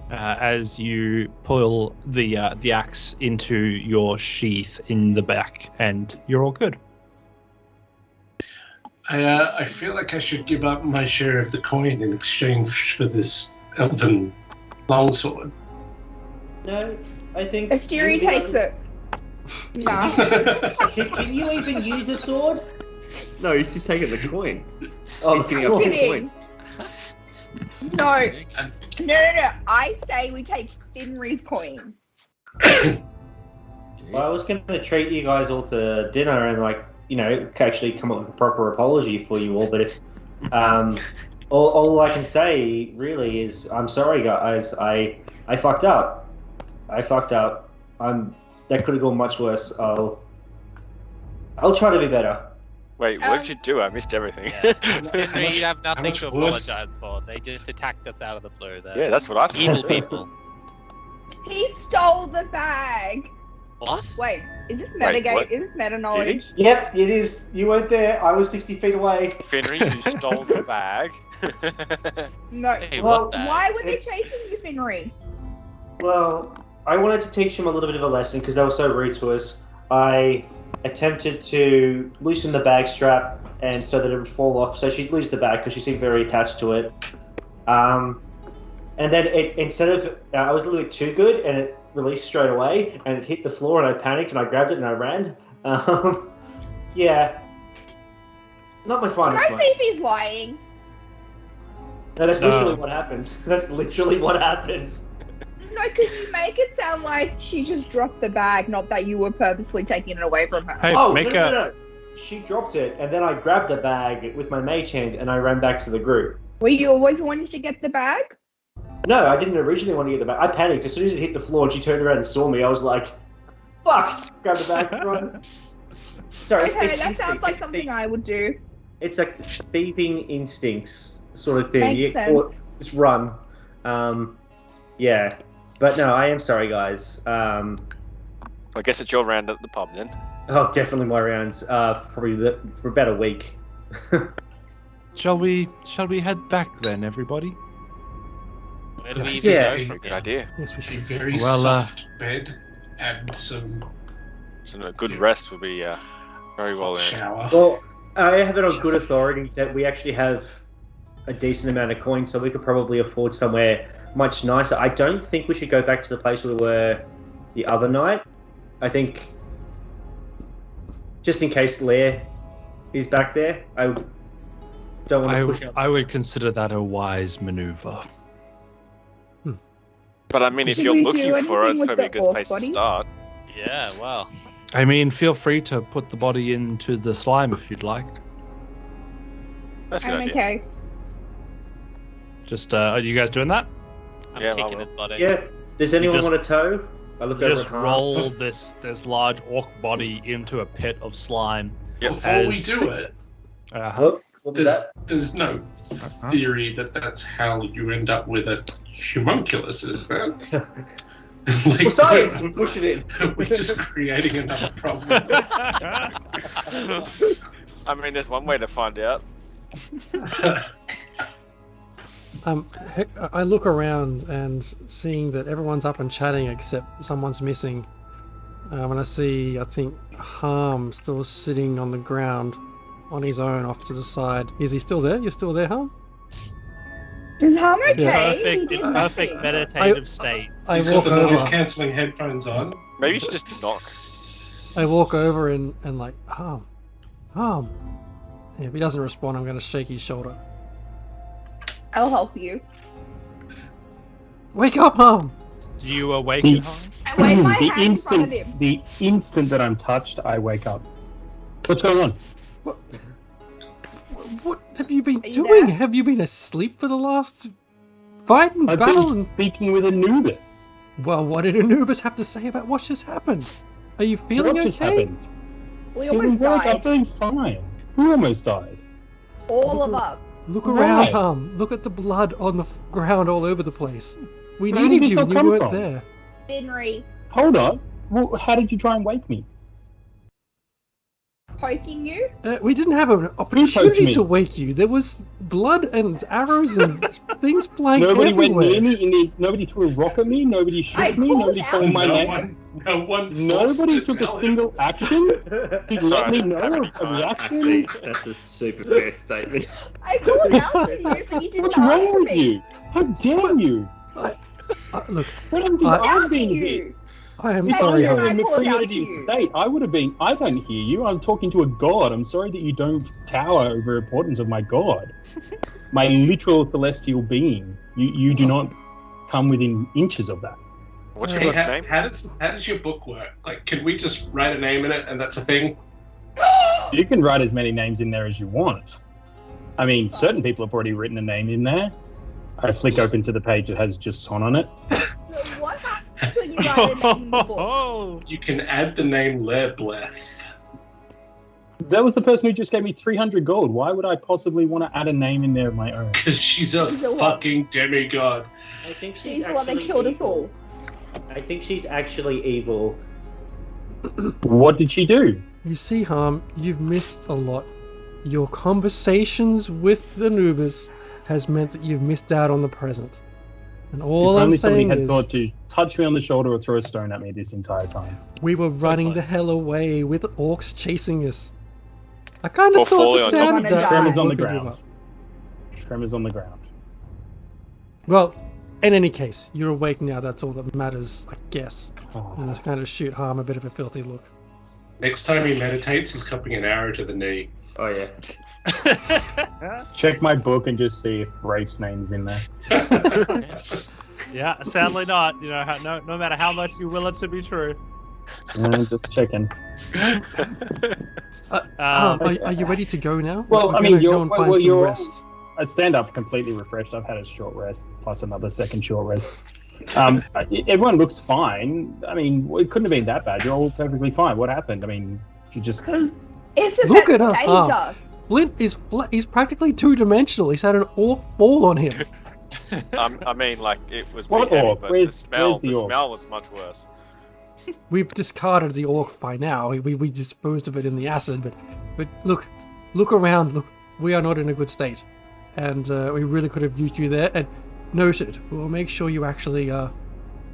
as you pull the axe into your sheath in the back, and you're all good. I feel like I should give up my share of the coin in exchange for this elven longsword. No, I think. Asteri takes it. Nah. Can you even use a sword? No, he's just taking the coin. Oh, He's getting up to the kidding. coin. No. I say we take Finry's coin. Well, I was going to treat you guys all to dinner and actually come up with a proper apology for you all. But if all I can say really is I'm sorry, guys. I fucked up. That could have gone much worse. I'll try to be better. Wait, what did you do? I missed everything. Finry, you have nothing much to worse? apologize for. They just attacked us out of the blue. They're Yeah, that's what I thought. evil people. He stole the bag. What? Wait, is this Wait, metagame? what? Is this meta knowledge? Yep, it is. You weren't there. I was 60 feet away. Finry, you stole the bag. No. Hey, Well, what the? Why were they It's- chasing you, Finry? Well, I wanted to teach them a little bit of a lesson because they were so rude to us. I attempted to loosen the bag strap and so that it would fall off, so she'd lose the bag because she seemed very attached to it. And then instead of I was a little bit too good, and it released straight away, and it hit the floor, and I panicked and I grabbed it and I ran. Yeah, not my Can finest. I one. see if he's lying? No, that's No. literally what happened. That's literally what happened. No, because you make it sound like she just dropped the bag, not that you were purposely taking it away from her. Hey, Oh, make no. She dropped it, and then I grabbed the bag with my mage hand, and I ran back to the group. Were you always wanting to get the bag? No, I didn't originally want to get the bag. I panicked. As soon as it hit the floor and she turned around and saw me, I was like, fuck! Grab the bag and run. Sorry, Okay, it's that instinct. sounds like It's something I would do. It's like thieving instincts sort of thing. Makes Or sense. just run. Yeah. But no, I am sorry, guys. I guess it's your round at the pub then. Oh, definitely my rounds. Probably for about a week. Shall we head back then, everybody? Where do we Yes. even Yeah. go from Good here? idea. Yes, we A should. very Well, soft bed and some So a good rest would be very well earned. shower. Well, I have it on good authority that we actually have a decent amount of coins, so we could probably afford somewhere much nicer. I don't think we should go back to the place we were the other night. I think, just in case Lair is back there, I don't want to push up. I would consider that a wise maneuver. But I mean, if Should you're we looking do for it, anything it's with probably a the good orc place body? to start. Yeah, well. I mean, feel free to put the body into the slime if you'd like. That's a good I'm idea. okay. Just, are you guys doing that? I'm Yeah, I kicking will. his body. Yeah. Does anyone just- want a toe? I look You over just at Han. roll this large orc body into a pit of slime. Before we As- do it, What was that? there's no theory that that's how you end up with a homunculus, is there? Like, Well, science! Push it in. We're just creating another problem. I mean, there's one way to find out. I look around and seeing that everyone's up and chatting except someone's missing. When I see, I think, Harm still sitting on the ground on his own off to the side. Is he still there? You're still there, Harm? Is Harm okay? Perfect, He did in perfect nothing. meditative state. I He's got walk the noise over. cancelling headphones on. Maybe you should just knock. I walk over and like, Harm. If he doesn't respond, I'm going to shake his shoulder. I'll help you. Wake up, Harm! Do you awaken The- Harm? I wave my hand in front of him. the instant that I'm touched, I wake up. What's going on? What have you been Are you doing? there? Have you been asleep for the last fight and I've battle. been And... speaking with Anubis. Well, what did Anubis have to say about what just happened? Are you feeling What just okay? happened? We Feeling almost good? I'm died. feeling fine. Who almost died? All of us. Look Right. around, Hum. Look at the blood on the ground all over the place. We Where did needed this you, all and you come weren't from? there. Finry Hold on. Well, how did you try and wake me? poking you. We didn't have an poked opportunity me? to wake you. There was blood and arrows and things flying Nobody everywhere. went near me. Nobody threw a rock at me. Nobody I shoot me. called Nobody out called my no name. one Nobody thought took to a tell him. single action to Sorry, let I me didn't know have any a time. reaction. Actually, that's a super fair statement. I called out to you, but you didn't What's wrong answer with me. you? How dare you? Look, What happens if I- I've Out to been hit? you. I am If sorry, I were I in Hum. a called out to creative you. state, I would have been. I don't hear you. I'm talking to a god. I'm sorry that you don't tower over the importance of my god, my literal celestial being. You do not come within inches of that. What's your Hey, book's name? how does your book work? Like, can we just write a name in it and that's a thing? You can write as many names in there as you want. I mean, certain people have already written a name in there. I flick open to the page that has just Son on it. So what happens when you write a name in the book? Oh, You can add the name Lebleth. That was the person who just gave me 300 gold. Why would I possibly want to add a name in there of my own? Because she's a She's a what? fucking demigod. I think She's the one that killed us all. I think she's actually evil. What did she do? You see, Hum, you've missed a lot. Your conversations with Anubis has meant that you've missed out on the present. And all if I'm only somebody saying had is, thought to touch me on the shoulder or throw a stone at me this entire time. we were running the close. hell away with orcs chasing us. I kind Or of thought falling the on sound top of of that you. Tremors on the woke you ground. up. Tremors on the ground. Well, in any case, you're awake now. That's all that matters, I guess. Oh. And I kind of shoot Harm a bit of a filthy look. Next time he meditates, he's cupping an arrow to the knee. Oh yeah. Check my book and just see if Rafe's name's in there. yeah, sadly not. You know, no matter how much you will it to be true. Just checking. Are you ready to go now? Well, We're I mean, gonna you're- go and well, find well, some you're- rest. I stand up completely refreshed. I've had a short rest plus another second short rest. Everyone looks fine. I mean, it couldn't have been that bad. You're all perfectly fine. What happened? I mean, you just It's a Look bit at us, saved Hum. us. Flint is he's practically two-dimensional. He's had an orc fall on him. I mean, like, it was What beheading, orc? but Where's the the orc? smell was much worse. We've discarded the orc by now. We disposed of it in the acid, but look around. Look, we are not in a good state, and we really could have used you there. And noted, we'll make sure you actually are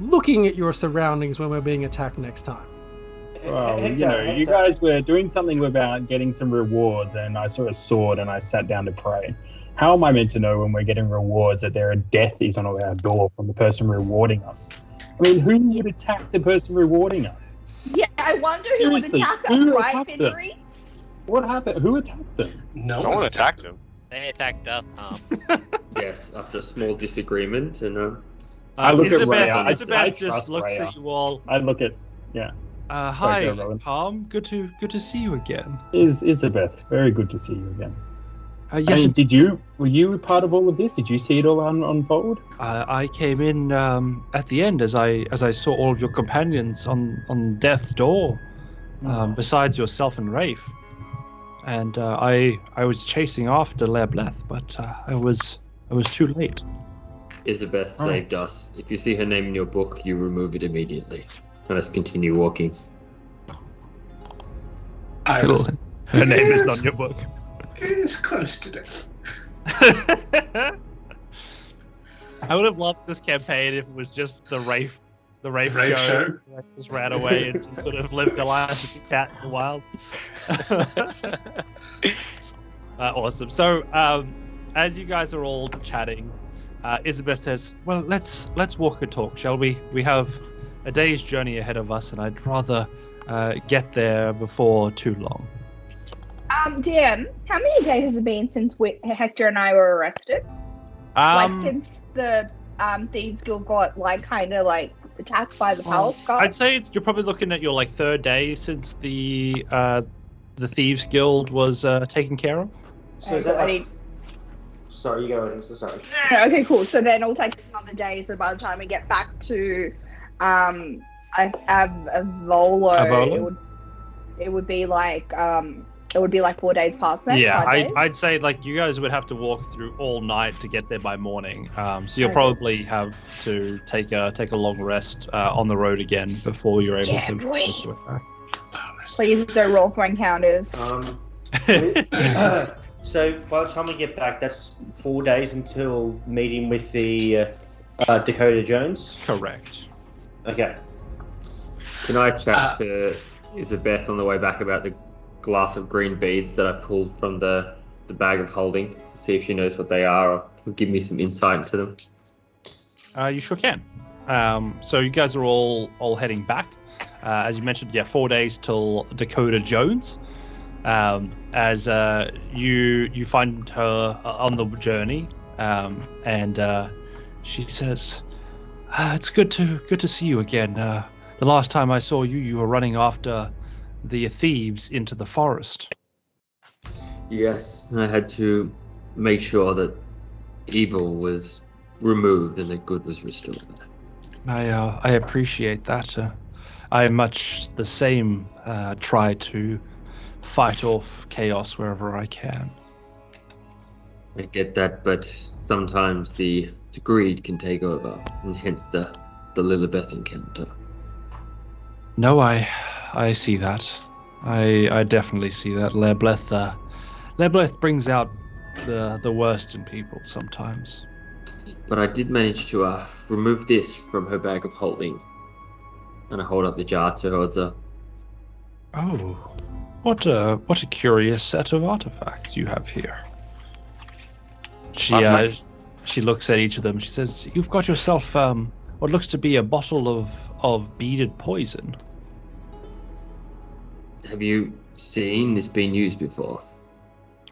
looking at your surroundings when we're being attacked next time. well, Hector, you know, you Hector. guys were doing something about getting some rewards, and I saw a sword and I sat down to pray. How am I meant to know when we're getting rewards that there are death is on our door from the person rewarding us? I mean, who would attack the person rewarding us? Yeah, I wonder who would Seriously, attack us, who right, attacked them? Finry? What happened? Who attacked them? No No one attacked him. they attacked us, Hum. Yes, after a small disagreement, and I look at Isabeth, Rhea. I Isabeth trust just looks Rhea. at you all. I look at Hi, go, Rowan. Harm. Good to see you again. Isabeth. Very good to see you again. Yes, I mean, were you part of all of this? Did you see it all unfold? I came in at the end as I saw all of your companions on death's door, besides yourself and Rafe, and I was chasing after Lebleth, but I was too late. Isabeth Oh. saved us. If you see her name in your book, you remove it immediately. Let us continue walking. I was Her name is not in your book. it's close to death. I would have loved this campaign if it was just the Rafe Rafe show. show. So I just ran away and just sort of lived a life as a cat in the wild. Awesome. So, as you guys are all chatting, Isabeth says, "Well, let's walk and talk, shall we? We have a day's journey ahead of us, and I'd rather get there before too long." DM, how many days has it been since Hector and I were arrested? Like since the Thieves Guild got kind of attacked by the Palace Guard? I'd say you're probably looking at your third day since the Thieves Guild was taken care of. So is that Sorry, you go ahead. So sorry. No, okay, cool. So then it'll take us another day. So by the time we get back to Avolo, Avolo? it would be like 4 days past then. Yeah, 5 days? I'd say like you guys would have to walk through all night to get there by morning. So you'll Okay. probably have to take a long rest on the road again before you're able to boy. make your way back. Please don't roll for encounters. So by the time we get back, that's 4 days until meeting with the Dakota Jones. Correct. Okay. Can I chat to Isabeth on the way back about the glass of green beads that I pulled from the bag of holding? See if she knows what they are, or give me some insight into them. You sure can. So you guys are all heading back. As you mentioned, 4 days till Dakota Jones. As you find her on the journey, and she says, "It's good to see you again. The last time I saw you, you were running after the thieves into the forest." Yes, I had to make sure that evil was removed and that good was restored. I appreciate that. I much the same. Try to fight off chaos wherever I can. I get that, but sometimes the greed can take over, and hence the Lilibeth encounter. No, I see that. I definitely see that. Lebleth brings out the worst in people sometimes. But I did manage to remove this from her bag of holding, and I hold up the jar towards her. Oh, what a curious set of artifacts you have here. She looks at each of them. She says, "You've got yourself what looks to be a bottle of beaded poison." Have you seen this being used before?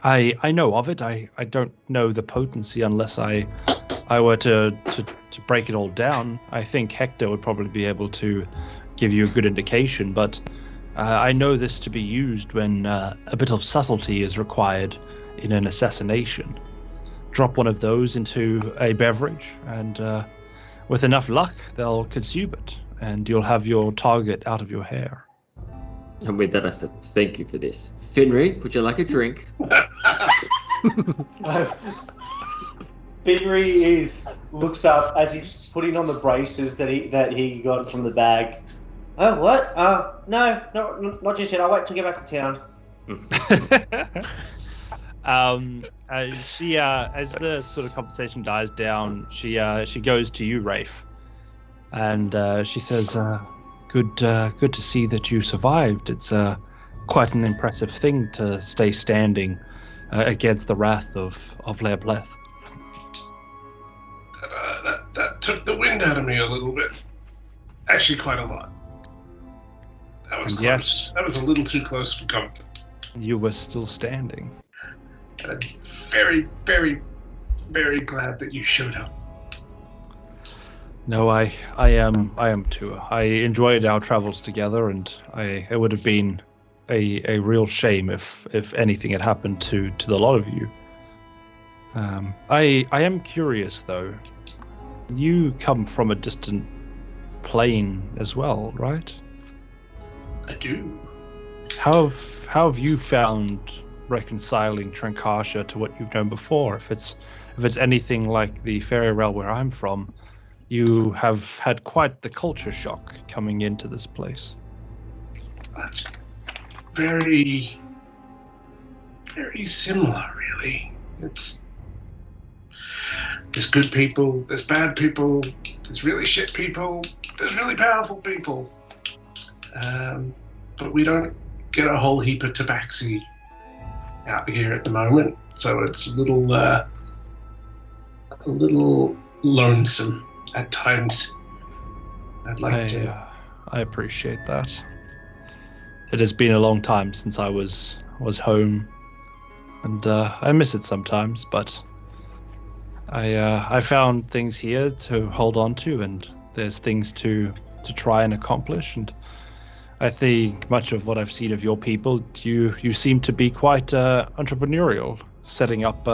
I know of it. I don't know the potency unless I were to break it all down. I think Hector would probably be able to give you a good indication, but I know this to be used when a bit of subtlety is required in an assassination. Drop one of those into a beverage, and with enough luck, they'll consume it, and you'll have your target out of your hair. And with that, I said, thank you for this. Finry, would you like a drink? Finry looks up as he's putting on the braces that he got from the bag. Oh, what? No, not just yet. I'll wait till I get back to town. She as the sort of conversation dies down, she goes to you, Rafe, and she says, "Good to see that you survived. It's quite an impressive thing to stay standing against the wrath of Lebleth." That took the wind out of me a little bit. Actually, quite a lot. That was And close. yes. That was a little too close for comfort. You were still standing. And I'm very, very, very glad that you showed up. No, I am too. I enjoyed our travels together, and it would have been a real shame if anything had happened to the lot of you. I am curious though. You come from a distant plane as well, right? I do. How have you found reconciling Trankasha to what you've known before? If it's anything like the fairy realm where I'm from, you have had quite the culture shock coming into this place. That's very, very similar, really. There's good people, there's bad people, there's really shit people, there's really powerful people. But we don't get a whole heap of tabaxi out here at the moment, so it's a little lonesome at times. I'd like to. I appreciate that. It has been a long time since I was home, and I miss it sometimes. But I found things here to hold on to, and there's things to try and accomplish. And I think much of what I've seen of your people, you seem to be quite entrepreneurial, setting up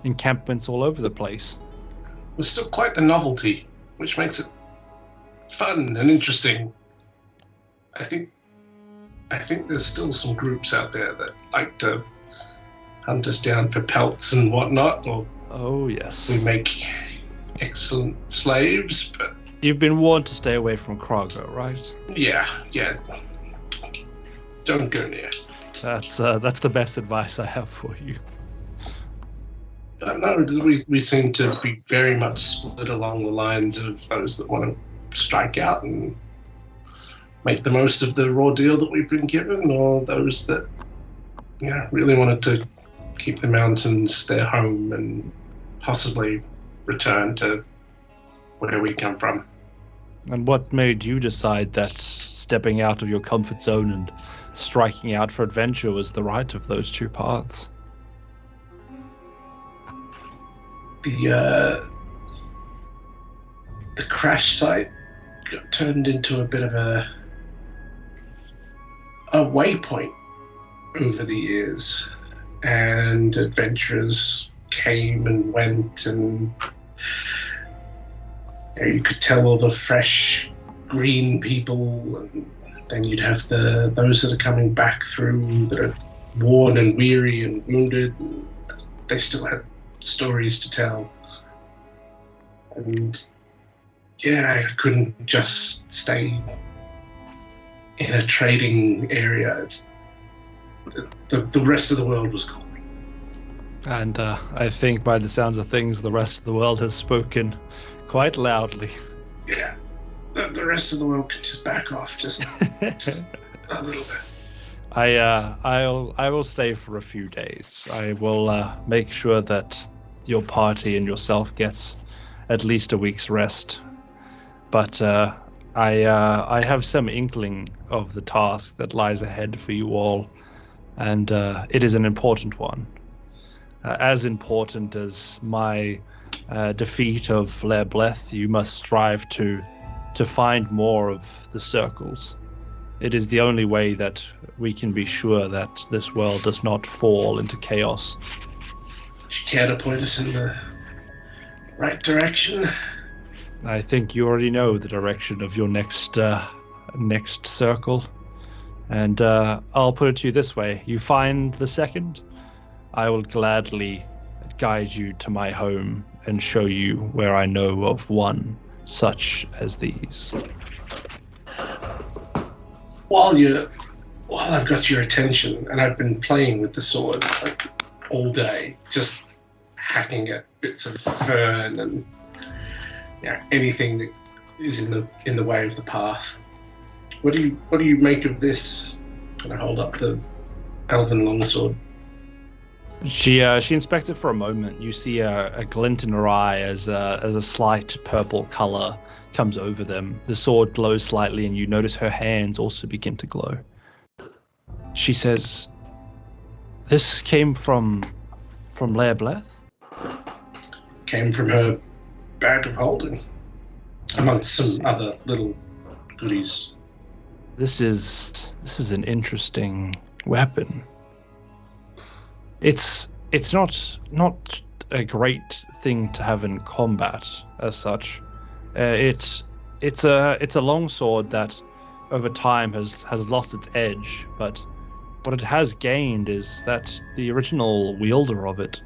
encampments all over the place. It's still quite the novelty, which makes it fun and interesting. I think there's still some groups out there that like to hunt us down for pelts and whatnot, or Oh, yes. we make excellent slaves, but You've been warned to stay away from Krago, right? yeah, don't go near. That's the best advice I have for you. No, we seem to be very much split along the lines of those that want to strike out and make the most of the raw deal that we've been given, or those that really wanted to keep the mountains their home and possibly return to where we come from. And what made you decide that stepping out of your comfort zone and striking out for adventure was the right of those two paths? The crash site got turned into a bit of a waypoint over the years, and adventurers came and went, and you could tell all the fresh green people, and then you'd have those that are coming back through that are worn and weary and wounded, and they still had stories to tell. And I couldn't just stay in a trading area. The rest of the world was calling. And I think by the sounds of things, the rest of the world has spoken quite loudly. Yeah, the rest of the world can just back off, just a little bit. I will stay for a few days. I will make sure that your party and yourself gets at least a week's rest. But I have some inkling of the task that lies ahead for you all, and it is an important one. As important as my defeat of Lair Bleth, you must strive to find more of the circles. It is the only way that we can be sure that this world does not fall into chaos. Do you care to point us in the right direction? I think you already know the direction of your next circle. And I'll put it to you this way. You find the second, I will gladly guide you to my home and show you where I know of one such as these. While I've got your attention, and I've been playing with the sword like all day, just hacking at bits of fern and anything that is in the way of the path. What do you make of this? Can I hold up the elven longsword? She inspects it for a moment. You see a glint in her eye as a slight purple color comes over them. The sword glows slightly, and you notice her hands also begin to glow. She says, "This came from Lair Bleth?" Came from her bag of holding, amongst some other little goodies. This is an interesting weapon. It's not a great thing to have in combat as such. It's a long sword that over time has lost its edge, but what it has gained is that the original wielder of it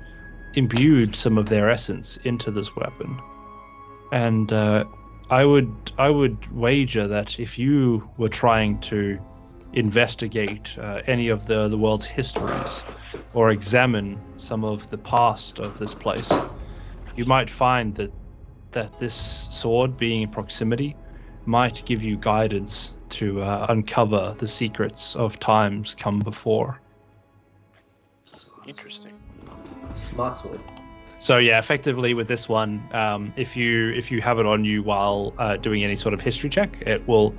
imbued some of their essence into this weapon. And I would wager that if you were trying to investigate any of the world's histories or examine some of the past of this place, you might find that this sword being in proximity might give you guidance to uncover the secrets of times come before. Interesting. Smart sword. So yeah, effectively with this one, if you have it on you while doing any sort of history check, it will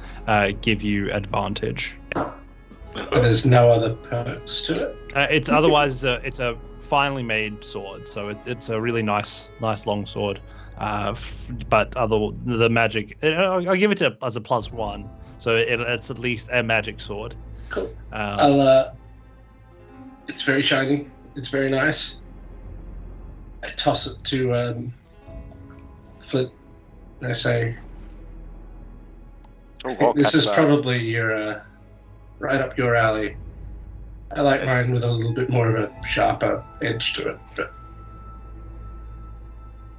give you advantage. But there's no other perks to it? It's otherwise it's a finely made sword, so it's a really nice long sword. But the magic, I'll give it as a +1, so it's at least a magic sword. Cool. It's very shiny. It's very nice. I toss it to Flint. And I say, Oh, I think this catch is that. probably your right up your alley. I like mine with a little bit more of a sharper edge to it, but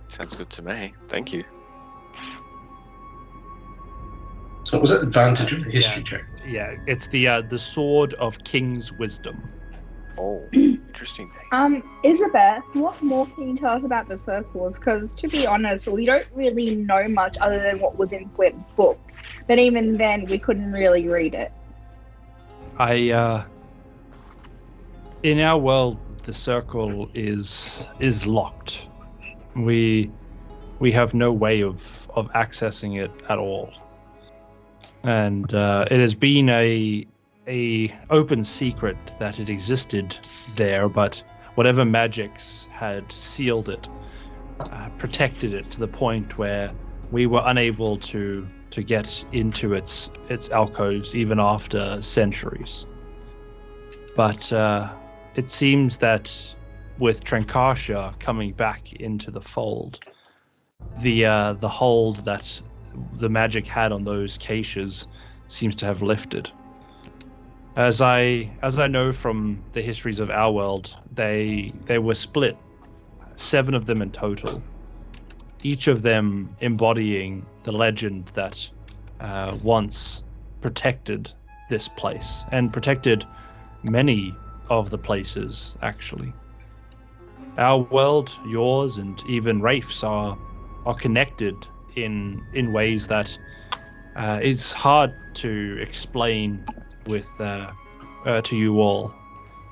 Sounds good to me. Thank you. so was it advantage or history check? Yeah, it's the sword of King's Wisdom. Oh, interesting. Elizabeth, what more can you tell us about the circles? Because to be honest, we don't really know much other than what was in Flint's book. But even then, we couldn't really read it. In our world, the circle is locked. We have no way of accessing it at all, and it has been a open secret that it existed there. But whatever magics had sealed it, protected it to the point where we were unable to get into its alcoves even after centuries. But it seems that with Trankasha coming back into the fold, the hold that the magic had on those caches seems to have lifted. As I know from the histories of our world, they were split, 7 of them in total, each of them embodying the legend that once protected this place and protected many of the places, actually. Our world, yours, and even Rafe's are connected in ways that is hard to explain with to you all.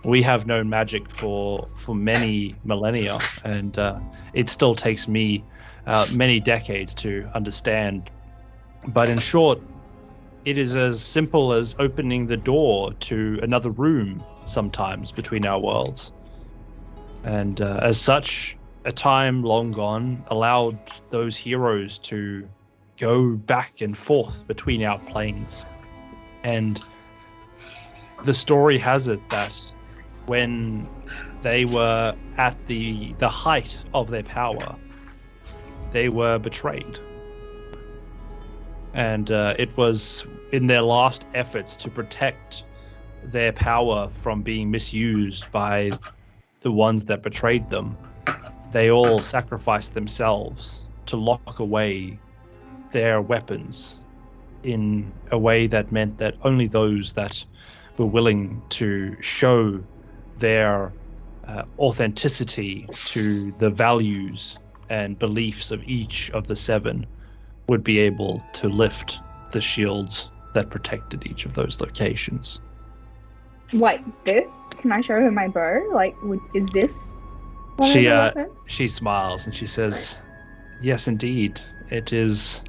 We have known magic for many millennia, and it still takes me many decades to understand. But in short, it is as simple as opening the door to another room sometimes between our worlds. And as such, a time long gone allowed those heroes to go back and forth between our planes. And the story has it that when they were at the height of their power, they were betrayed. And it was in their last efforts to protect their power from being misused by the ones that betrayed them, they all sacrificed themselves to lock away their weapons in a way that meant that only those that were willing to show their authenticity to the values and beliefs of each of the 7 would be able to lift the shields that protected each of those locations. Wait, this? Can I show her my bow? Like, is this one of the weapons? She smiles and she says, "Yes, indeed. It is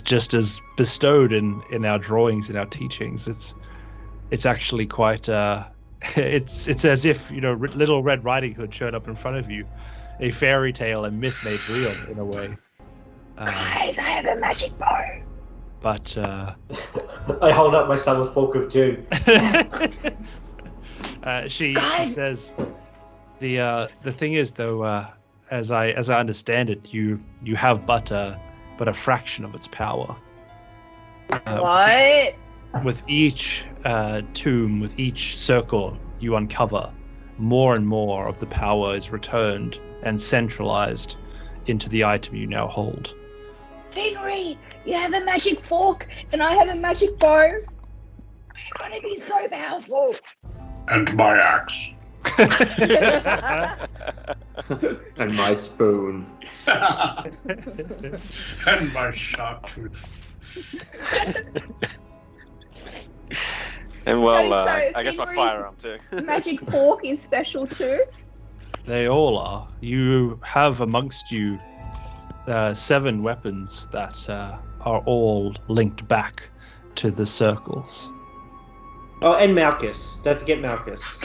just as bestowed in our drawings, in our teachings. It's actually quite it's as if, you know, Little Red Riding Hood showed up in front of you, a fairy tale and myth made real in a way." Guys, I have a magic bow. But I hold up my Summer Fork of Doom. she says, the thing is though, as I understand it, you have but a fraction of its power. What? With each tomb, with each circle you uncover, more and more of the power is returned and centralized into the item you now hold. Finry, you have a magic fork and I have a magic bow. We're gonna be so powerful. And my axe. And my spoon. And my sharp tooth. And well, So I guess my Finry's firearm too. magic fork is special too. They all are. You have amongst you 7 weapons that are all linked back to the circles. Oh, and Malkis. Don't forget Malkis.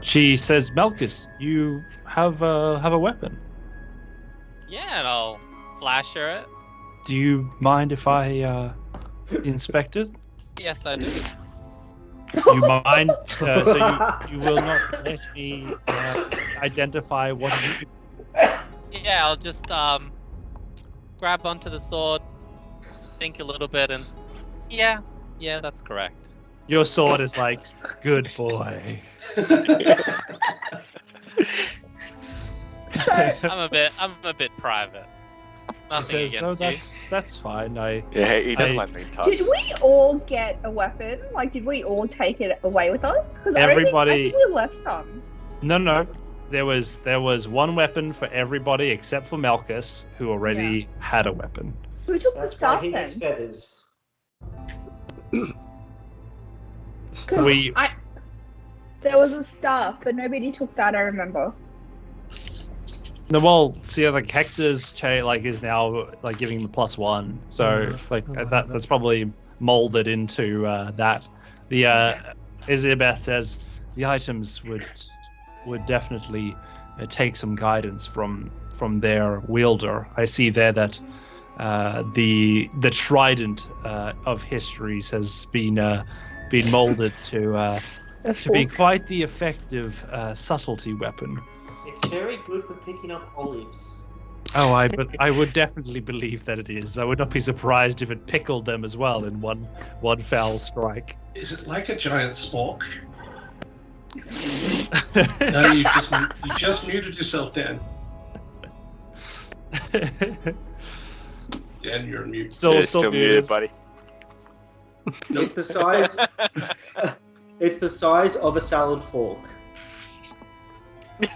She says, "Malkis, you have a weapon. Yeah, and I'll flash her it. Do you mind if I inspect it? Yes, I do. You mind? So you will not let me identify what it is? Yeah, I'll just grab onto the sword, think a little bit, and yeah, that's correct. Your sword is like, good boy. So, I'm a bit private. He Nothing says, against you. that's fine. Yeah, he doesn't I- like being touched. did we all get a weapon? Like, did we all take it away with us? Because I Everybody- think we left some. No. There was one weapon for everybody except for Malkis, who already had a weapon. Who took the That's why stuff he gets then? feathers. Stuff. We There was a staff, but nobody took that. I remember. No, well, see, like Hector's is now like giving him the +1, so that's probably molded into that. The Isabeth says the items would definitely take some guidance from their wielder. I see there that the trident of histories has been molded to be quite the effective subtlety weapon. It's very good for picking up olives. Oh, I would definitely believe that it is. I would not be surprised if it pickled them as well in one foul strike. Is it like a giant spork? No, you just muted yourself, Dan. Dan, you're mute. You're still muted, buddy. It's the size. It's the size of a salad fork.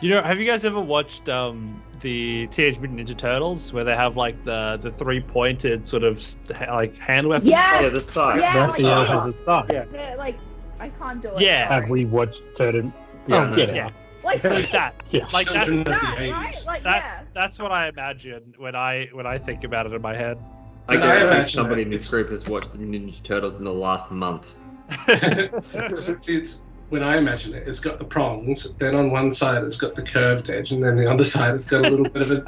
You know, have you guys ever watched the Teenage Mutant Ninja Turtles, where they have like the 3-pointed sort of like hand weapons? Yes! Yeah, the side. Yeah, That's the like, opposite side. Yeah. they're like, I can't do it. Yeah. sorry. Have we watched Turtle? Yeah, Oh, get Yeah. out. Like, So it's that Yeah. like Children of that's the that, right? 80s. Like, that's what I imagine when I think about it in my head. I And I guarantee imagine somebody that in this group has watched the Ninja Turtles in the last month. See, when I imagine it, it's got the prongs, then on one side it's got the curved edge, and then the other side it's got a little bit of a...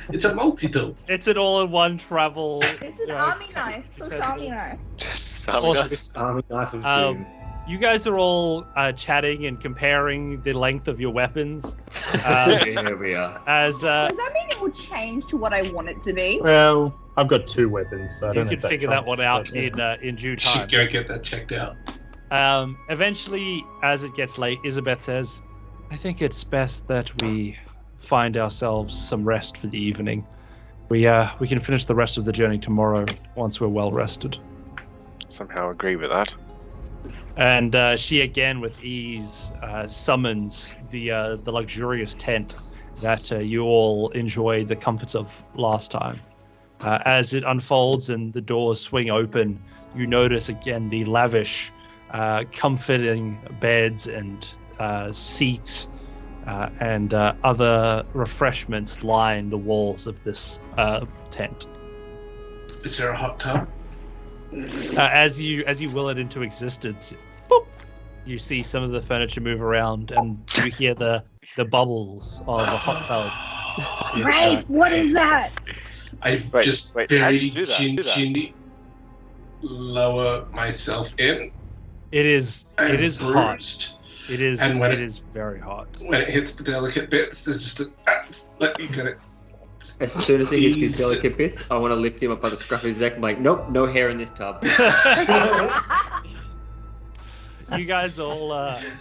It's a multi-tool. It's an all-in-one travel. It's an army knife. Swiss utensil. army knife. Also, This army knife of Um, doom. You guys are all chatting and comparing the length of your weapons. Here we are. As Does that mean it will change to what I want it to be? Well, I've got 2 weapons, so I you don't know can if that figure that trumps, one out but, yeah. in due Should time. go get that checked out. Eventually, as it gets late, Isabeth says, "I think it's best that we find ourselves some rest for the evening. We can finish the rest of the journey tomorrow once we're well rested." Somehow agree with that. And she again, with ease, summons the luxurious tent that you all enjoyed the comforts of last time. As it unfolds and the doors swing open, you notice again the lavish, comforting beds and seats and other refreshments line the walls of this tent. Is there a hot tub? As you will it into existence, boop, you see some of the furniture move around, and you hear the bubbles of a hot tub. Right, what is that? I Wait, just wait, how'd very you do that? Do that. gingerly lower myself in. It is I'm hot. bruised. It is And when it it- is very hot. When it hits the delicate bits, there's just a... let me get it. As soon as he hits these Please. delicate bits, I want to lift him up by the scruff of his neck. I'm like, nope, no hair in this tub. You guys all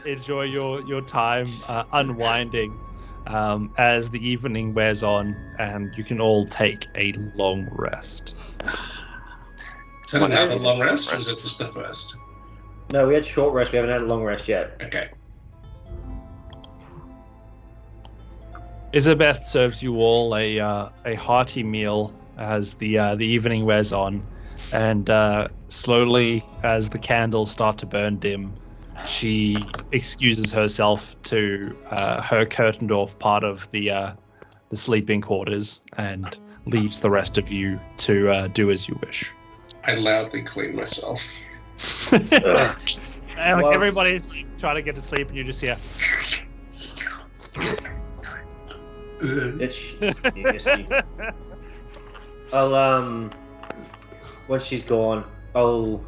enjoy your time unwinding as the evening wears on, and you can all take a long rest. Is that another long rest, or is it just the first? No, we had short rest. We haven't had a long rest yet. Okay. Isabeth serves you all a hearty meal as the evening wears on, and slowly, as the candles start to burn dim, she excuses herself to her curtained off part of the sleeping quarters and leaves the rest of you to do as you wish. I loudly clean myself. And, Well- everybody's like trying to get to sleep, and you just hear. It's nasty. I'll once she's gone, I'll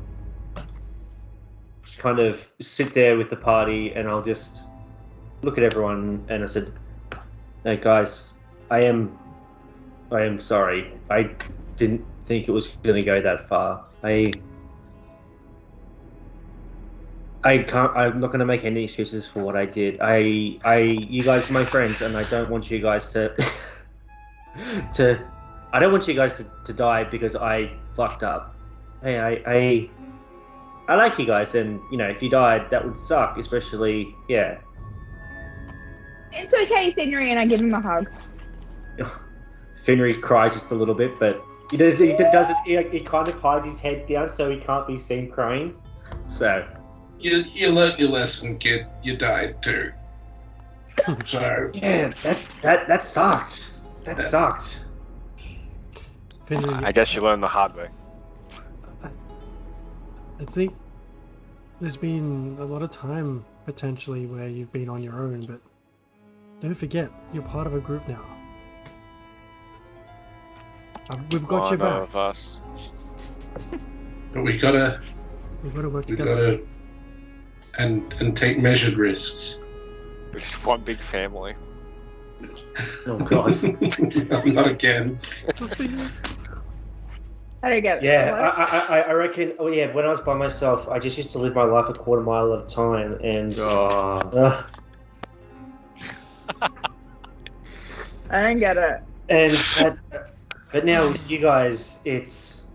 kind of sit there with the party, and I'll just look at everyone, and I said, "Hey guys, I am sorry. I didn't think it was going to go that far. I'm not going to make any excuses for what I did. You guys are my friends, and I don't want you guys to, I don't want you guys to die because I fucked up. Hey, I like you guys, and if you died, that would suck. Especially, yeah. It's okay, Finry, and I give him a hug. Finry cries just a little bit, but he kind of hides his head down so he can't be seen crying. So. You learned your lesson, kid. You died too. So yeah, that sucked. That sucked. I guess you learned the hard way. I think there's been a lot of time potentially where you've been on your own, but don't forget you're part of a group now. We've got your back. Of us. but we gotta work together. And take measured risks. We're just one big family. Oh god. Not again. I don't get it. Yeah, I reckon. Oh yeah, when I was by myself, I just used to live my life a quarter mile at a time, and I don't get it. But now with you guys, it's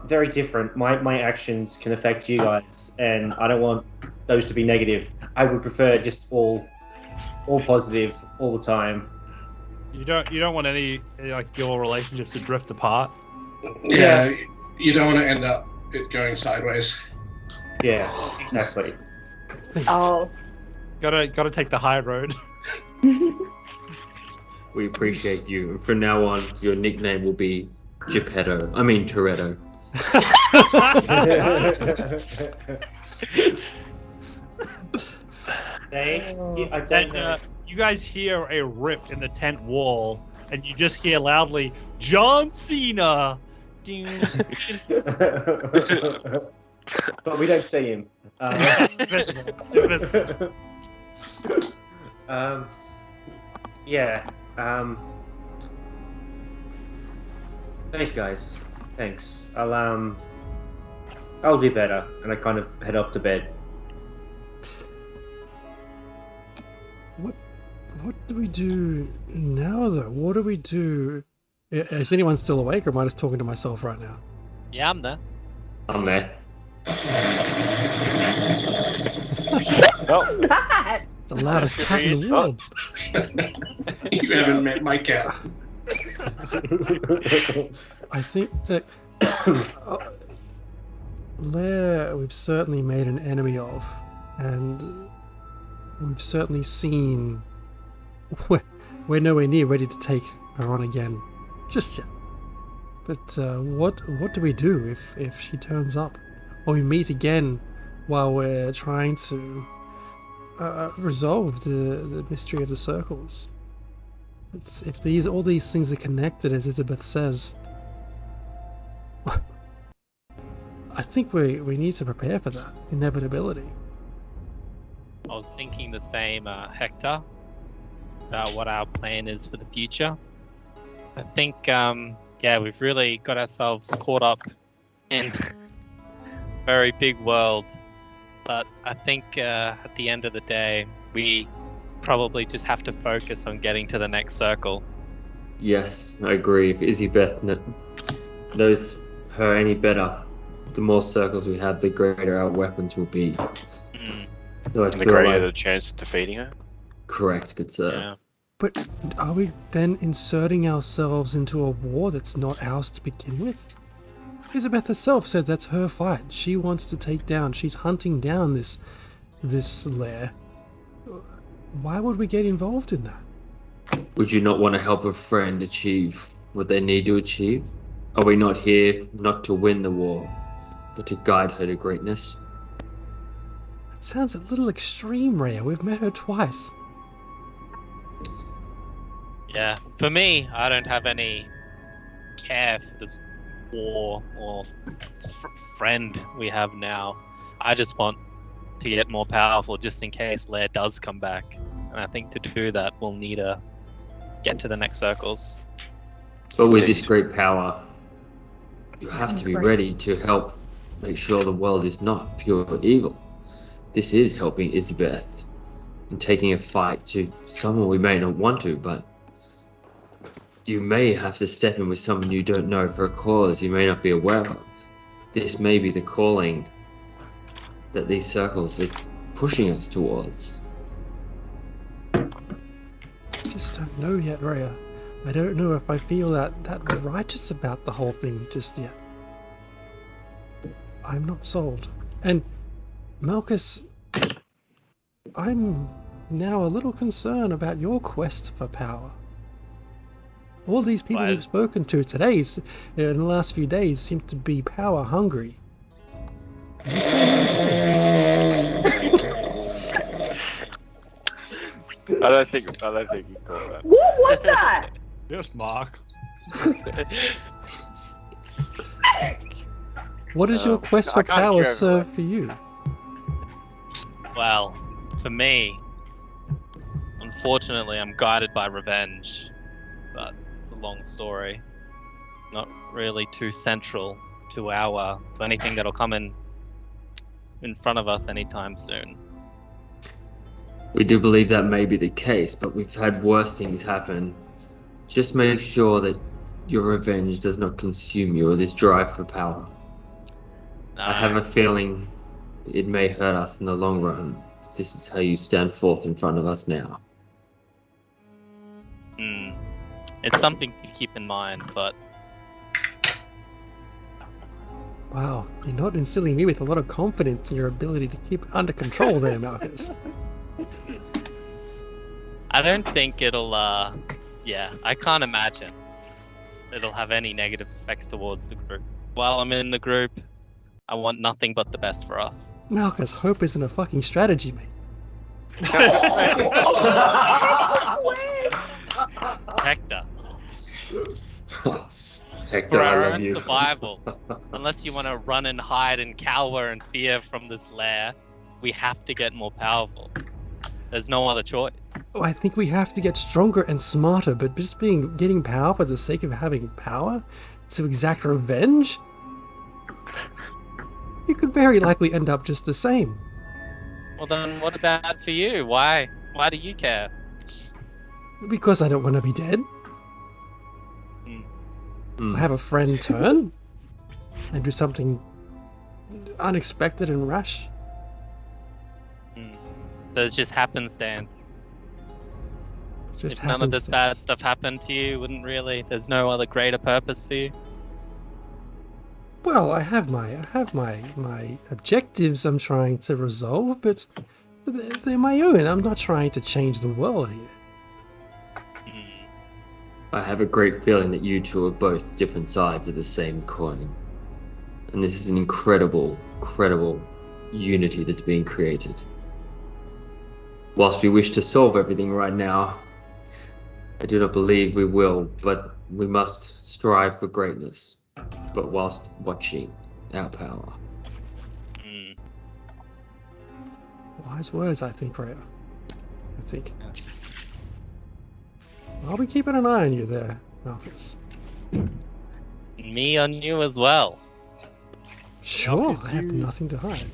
very different. My actions can affect you guys, and I don't want those to be negative. I would prefer just all positive all the time. You don't want any your relationships to drift apart. Yeah, you don't want to end up it going sideways. Yeah, exactly. Oh. Gotta take the high road. We appreciate you. From now on, your nickname will be Geppetto. I mean Toretto. I don't know. You guys hear a rip in the tent wall, and you just hear loudly, "John Cena!" But we don't see him. Invisible. Yeah. Thanks, guys. Thanks. I'll do better, and I kind of head off to bed. What do we do now, though? What do we do? Is anyone still awake, or am I just talking to myself right now? Yeah, I'm there. I'm there. Oh, The loudest cat in the world. You haven't met my cat. I think that Lair we've certainly made an enemy of, and we've certainly seen we're nowhere near ready to take her on again just yet. But what do we do if she turns up, or we meet again while we're trying to resolve the mystery of the circles? If all these things are connected, as Isabeth says, I think we need to prepare for that inevitability. I was thinking the same, Hector, about what our plan is for the future. I think, we've really got ourselves caught up in a very big world. But I think at the end of the day, we probably just have to focus on getting to the next circle. Yes, I agree. If Isabeth knows her any better, the more circles we have, the greater our weapons will be. So I and the feel greater like... the chance of defeating her. Correct, good sir. Yeah. But are we then inserting ourselves into a war that's not ours to begin with? Isabeth herself said that's her fight. She wants to take down, she's hunting down this lair. Why would we get involved in that? Would you not want to help a friend achieve what they need to achieve? Are we not here not to win the war, but to guide her to greatness? That sounds a little extreme, Rhea. We've met her twice. Yeah, for me, I don't have any care for this war or friend we have now. I just want to get more powerful just in case Lair does come back. And I think to do that, we'll need a get to the next circles. But with this great power, you have to be Great. ready to help make sure the world is not pure evil. This is helping Isabeth and taking a fight to someone we may not want to, but you may have to step in with someone you don't know for a cause you may not be aware of. This may be the calling that these circles are pushing us towards. Just don't know yet, Rhea. I don't know if I feel that righteous about the whole thing just yet. I'm not sold. And Malkis, I'm now a little concerned about your quest for power. All these people Why we've is- spoken to today, in the last few days, seem to be power hungry. Are you saying the same? I don't think you call that. What was that? Yes, Mark. What does your quest for I can't power hear serve everyone. for you? Well, for me, unfortunately, I'm guided by revenge, but it's a long story. Not really too central to anything that'll come in front of us anytime soon. We do believe that may be the case, but we've had worse things happen. Just make sure that your revenge does not consume you or this drive for power. I have a feeling it may hurt us in the long run if this is how you stand forth in front of us now. It's something to keep in mind, but Wow, you're not instilling me with a lot of confidence in your ability to keep it under control there, Malkis. I don't think it'll, I can't imagine it'll have any negative effects towards the group. While I'm in the group, I want nothing but the best for us. Malkis, hope isn't a fucking strategy, mate. Hector, Hector, for I our love own you. survival, unless you want to run and hide and cower and fear from this lair, we have to get more powerful. There's no other choice. Oh, I think we have to get stronger and smarter, but just getting power for the sake of having power to exact revenge? You could very likely end up just the same. Well then, what about for you? Why do you care? Because I don't want to be dead. I have a friend turn and do something unexpected and rash. There's just happenstance. Just If none of this bad happenstance. stuff happened to you, wouldn't really. There's no other greater purpose for you. Well, I have my objectives I'm trying to resolve, but they're my own. I'm not trying to change the world here. I have a great feeling that you two are both different sides of the same coin. And this is an incredible unity that's being created. Whilst we wish to solve everything right now, I do not believe we will, but we must strive for greatness, but whilst watching our power. Wise words, I think, Rhea. I think. Yes. I'll be keeping an eye on you there, Malkis. Me on you as well. Sure, Malkis, I have you- nothing to hide.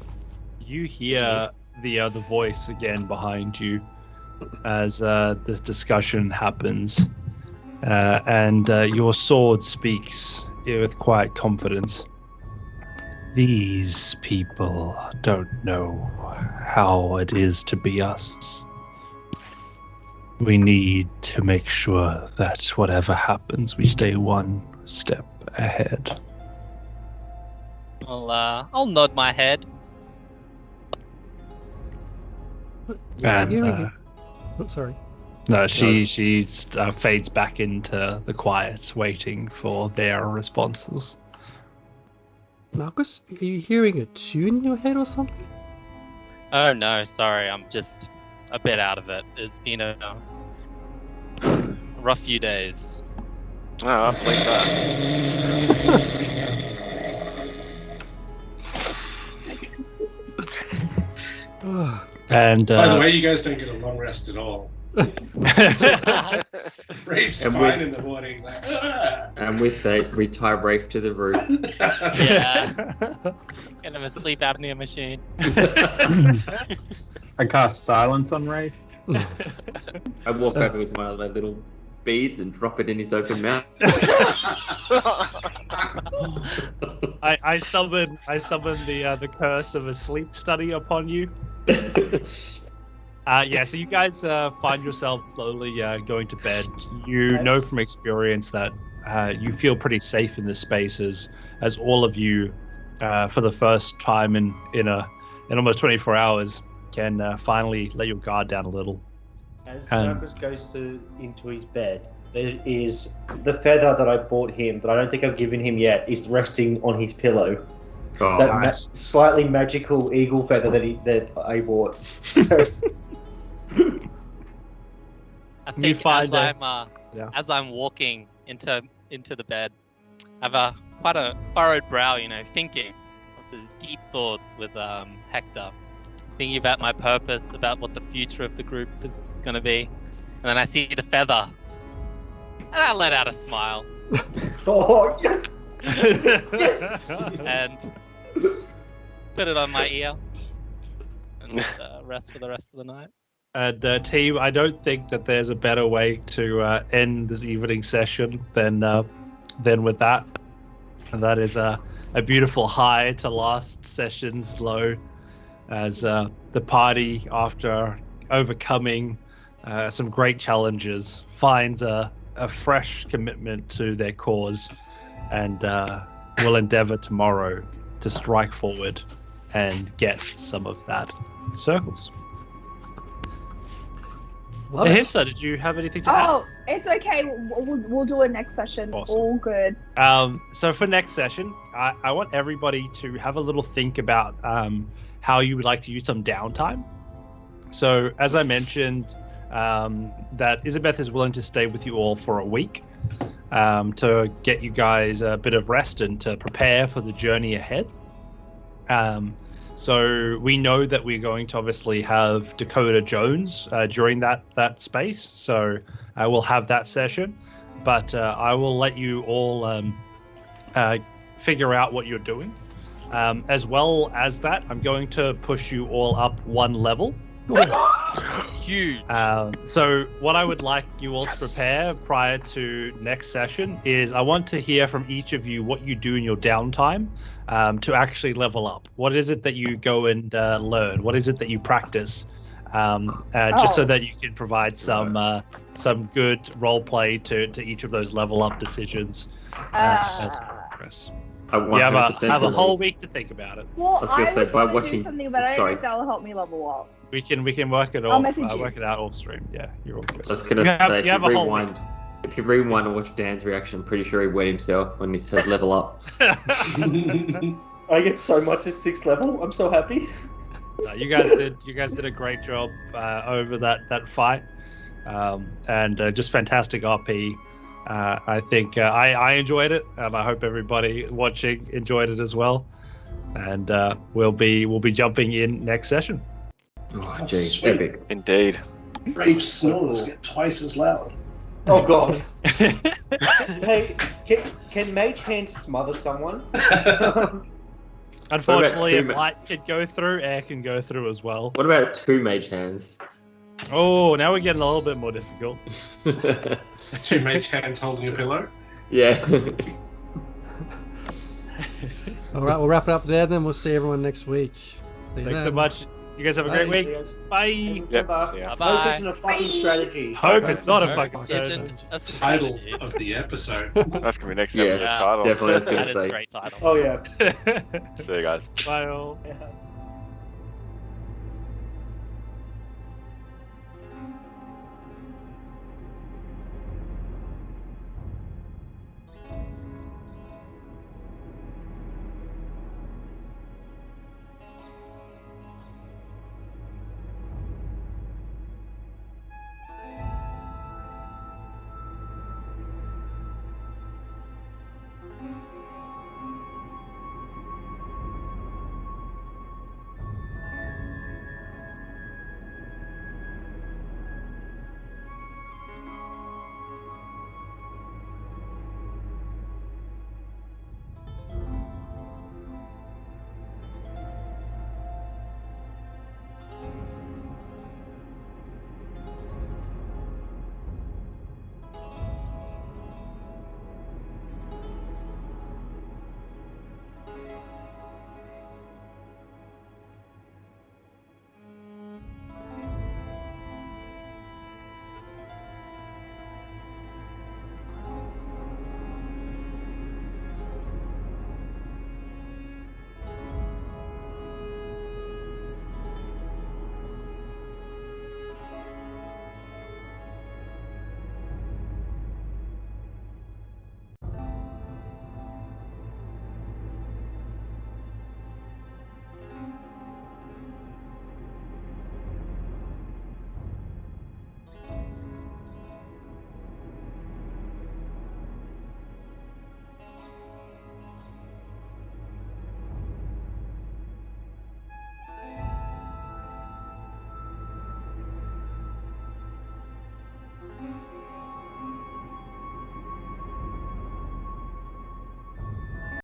You hear the voice again behind you as this discussion happens, and your sword speaks with quiet confidence. These people don't know how it is to be us. We need to make sure that whatever happens, we stay one step ahead. I'll nod my head. And Hearing it. Oh, sorry. no, she fades back into the quiet, waiting for their responses. Malkis, are you hearing a tune in your head or something? Oh no, sorry, I'm just a bit out of it. It's been a rough few days. Oh, I believe that. Ugh. And By the way, you guys don't get a long rest at all. Rafe's And fine with- in the morning. Like, "Ah." And with that, we tie Rafe to the roof. Yeah. And I'm a sleep apnea machine. I cast silence on Rafe. I walk over with one of my little beads and drop it in his open mouth. I summon the curse of a sleep study upon you. Yeah, so you guys find yourself slowly going to bed. You know from experience that you feel pretty safe in this space as all of you, for the first time in almost 24 hours, can finally let your guard down a little. As Marcus goes into his bed, there is the feather that I bought him that I don't think I've given him yet is resting on his pillow. Oh, That nice. slightly magical eagle feather that I bought. So, I You think find as I'm walking into the bed, I have quite a furrowed brow, thinking of these deep thoughts with Hector, thinking about my purpose, about what the future of the group is going to be, and then I see the feather, and I let out a smile oh yes, and put it on my ear, and rest for the rest of the night. And team, I don't think that there's a better way to end this evening session than with that. And that is a beautiful high to last session's low, as the party, after overcoming some great challenges, finds a fresh commitment to their cause, and will endeavor tomorrow to strike forward and get some of that circles. Love it. Hinsa, did you have anything to add? Oh, it's okay. We'll do it next session. Awesome. All good. So for next session, I want everybody to have a little think about how you would like to use some downtime. So as I mentioned, that Isabeth is willing to stay with you all for a week to get you guys a bit of rest and to prepare for the journey ahead. So we know that we're going to obviously have Dakota Jones during that space. So we'll have that session, but I will let you all figure out what you're doing. As well as that, I'm going to push you all up one level. Huge. So what I would like you all to prepare prior to next session is I want to hear from each of you what you do in your downtime to actually level up. What is it that you go and learn? What is it that you practice? Just so that you can provide some good role play to each of those level up decisions as we progress. You have a whole week to think about it. Well, was gonna say, by gonna watching- do something, but I don't sorry. think that'll help me level up. We can work it I'll off. message you. Work it out off stream. Yeah, you're all good. I was gonna You have- say, you have a whole if you rewind and watch Dan's reaction, I'm pretty sure he wet himself when he said level up. I get so much at 6th level. I'm so happy. No, you guys did a great job over that fight, and just fantastic RP. I think I enjoyed it, and I hope everybody watching enjoyed it as well. And we'll be jumping in next session. Oh, gee, Sweet. epic. Indeed. Rafe's snores get twice as loud. Oh god. Hey, can Mage Hand smother someone? Unfortunately, if two light can go through, air can go through as well. What about 2 mage hands? Oh, now we're getting a little bit more difficult. 2 mage hands holding a pillow. Yeah. All right, we'll wrap it up there. Then we'll see everyone next week. See you Thanks then. so much. You guys have a great Bye. week. Bye. Yep. Hope Bye-bye. isn't a fucking strategy. Hope it's not a fucking Isn't strategy. a Title strategy. of the episode. That's gonna be next Yeah, episode's title. definitely. I was That gonna is a say. great title. Oh yeah. See you guys. Bye all. Yeah.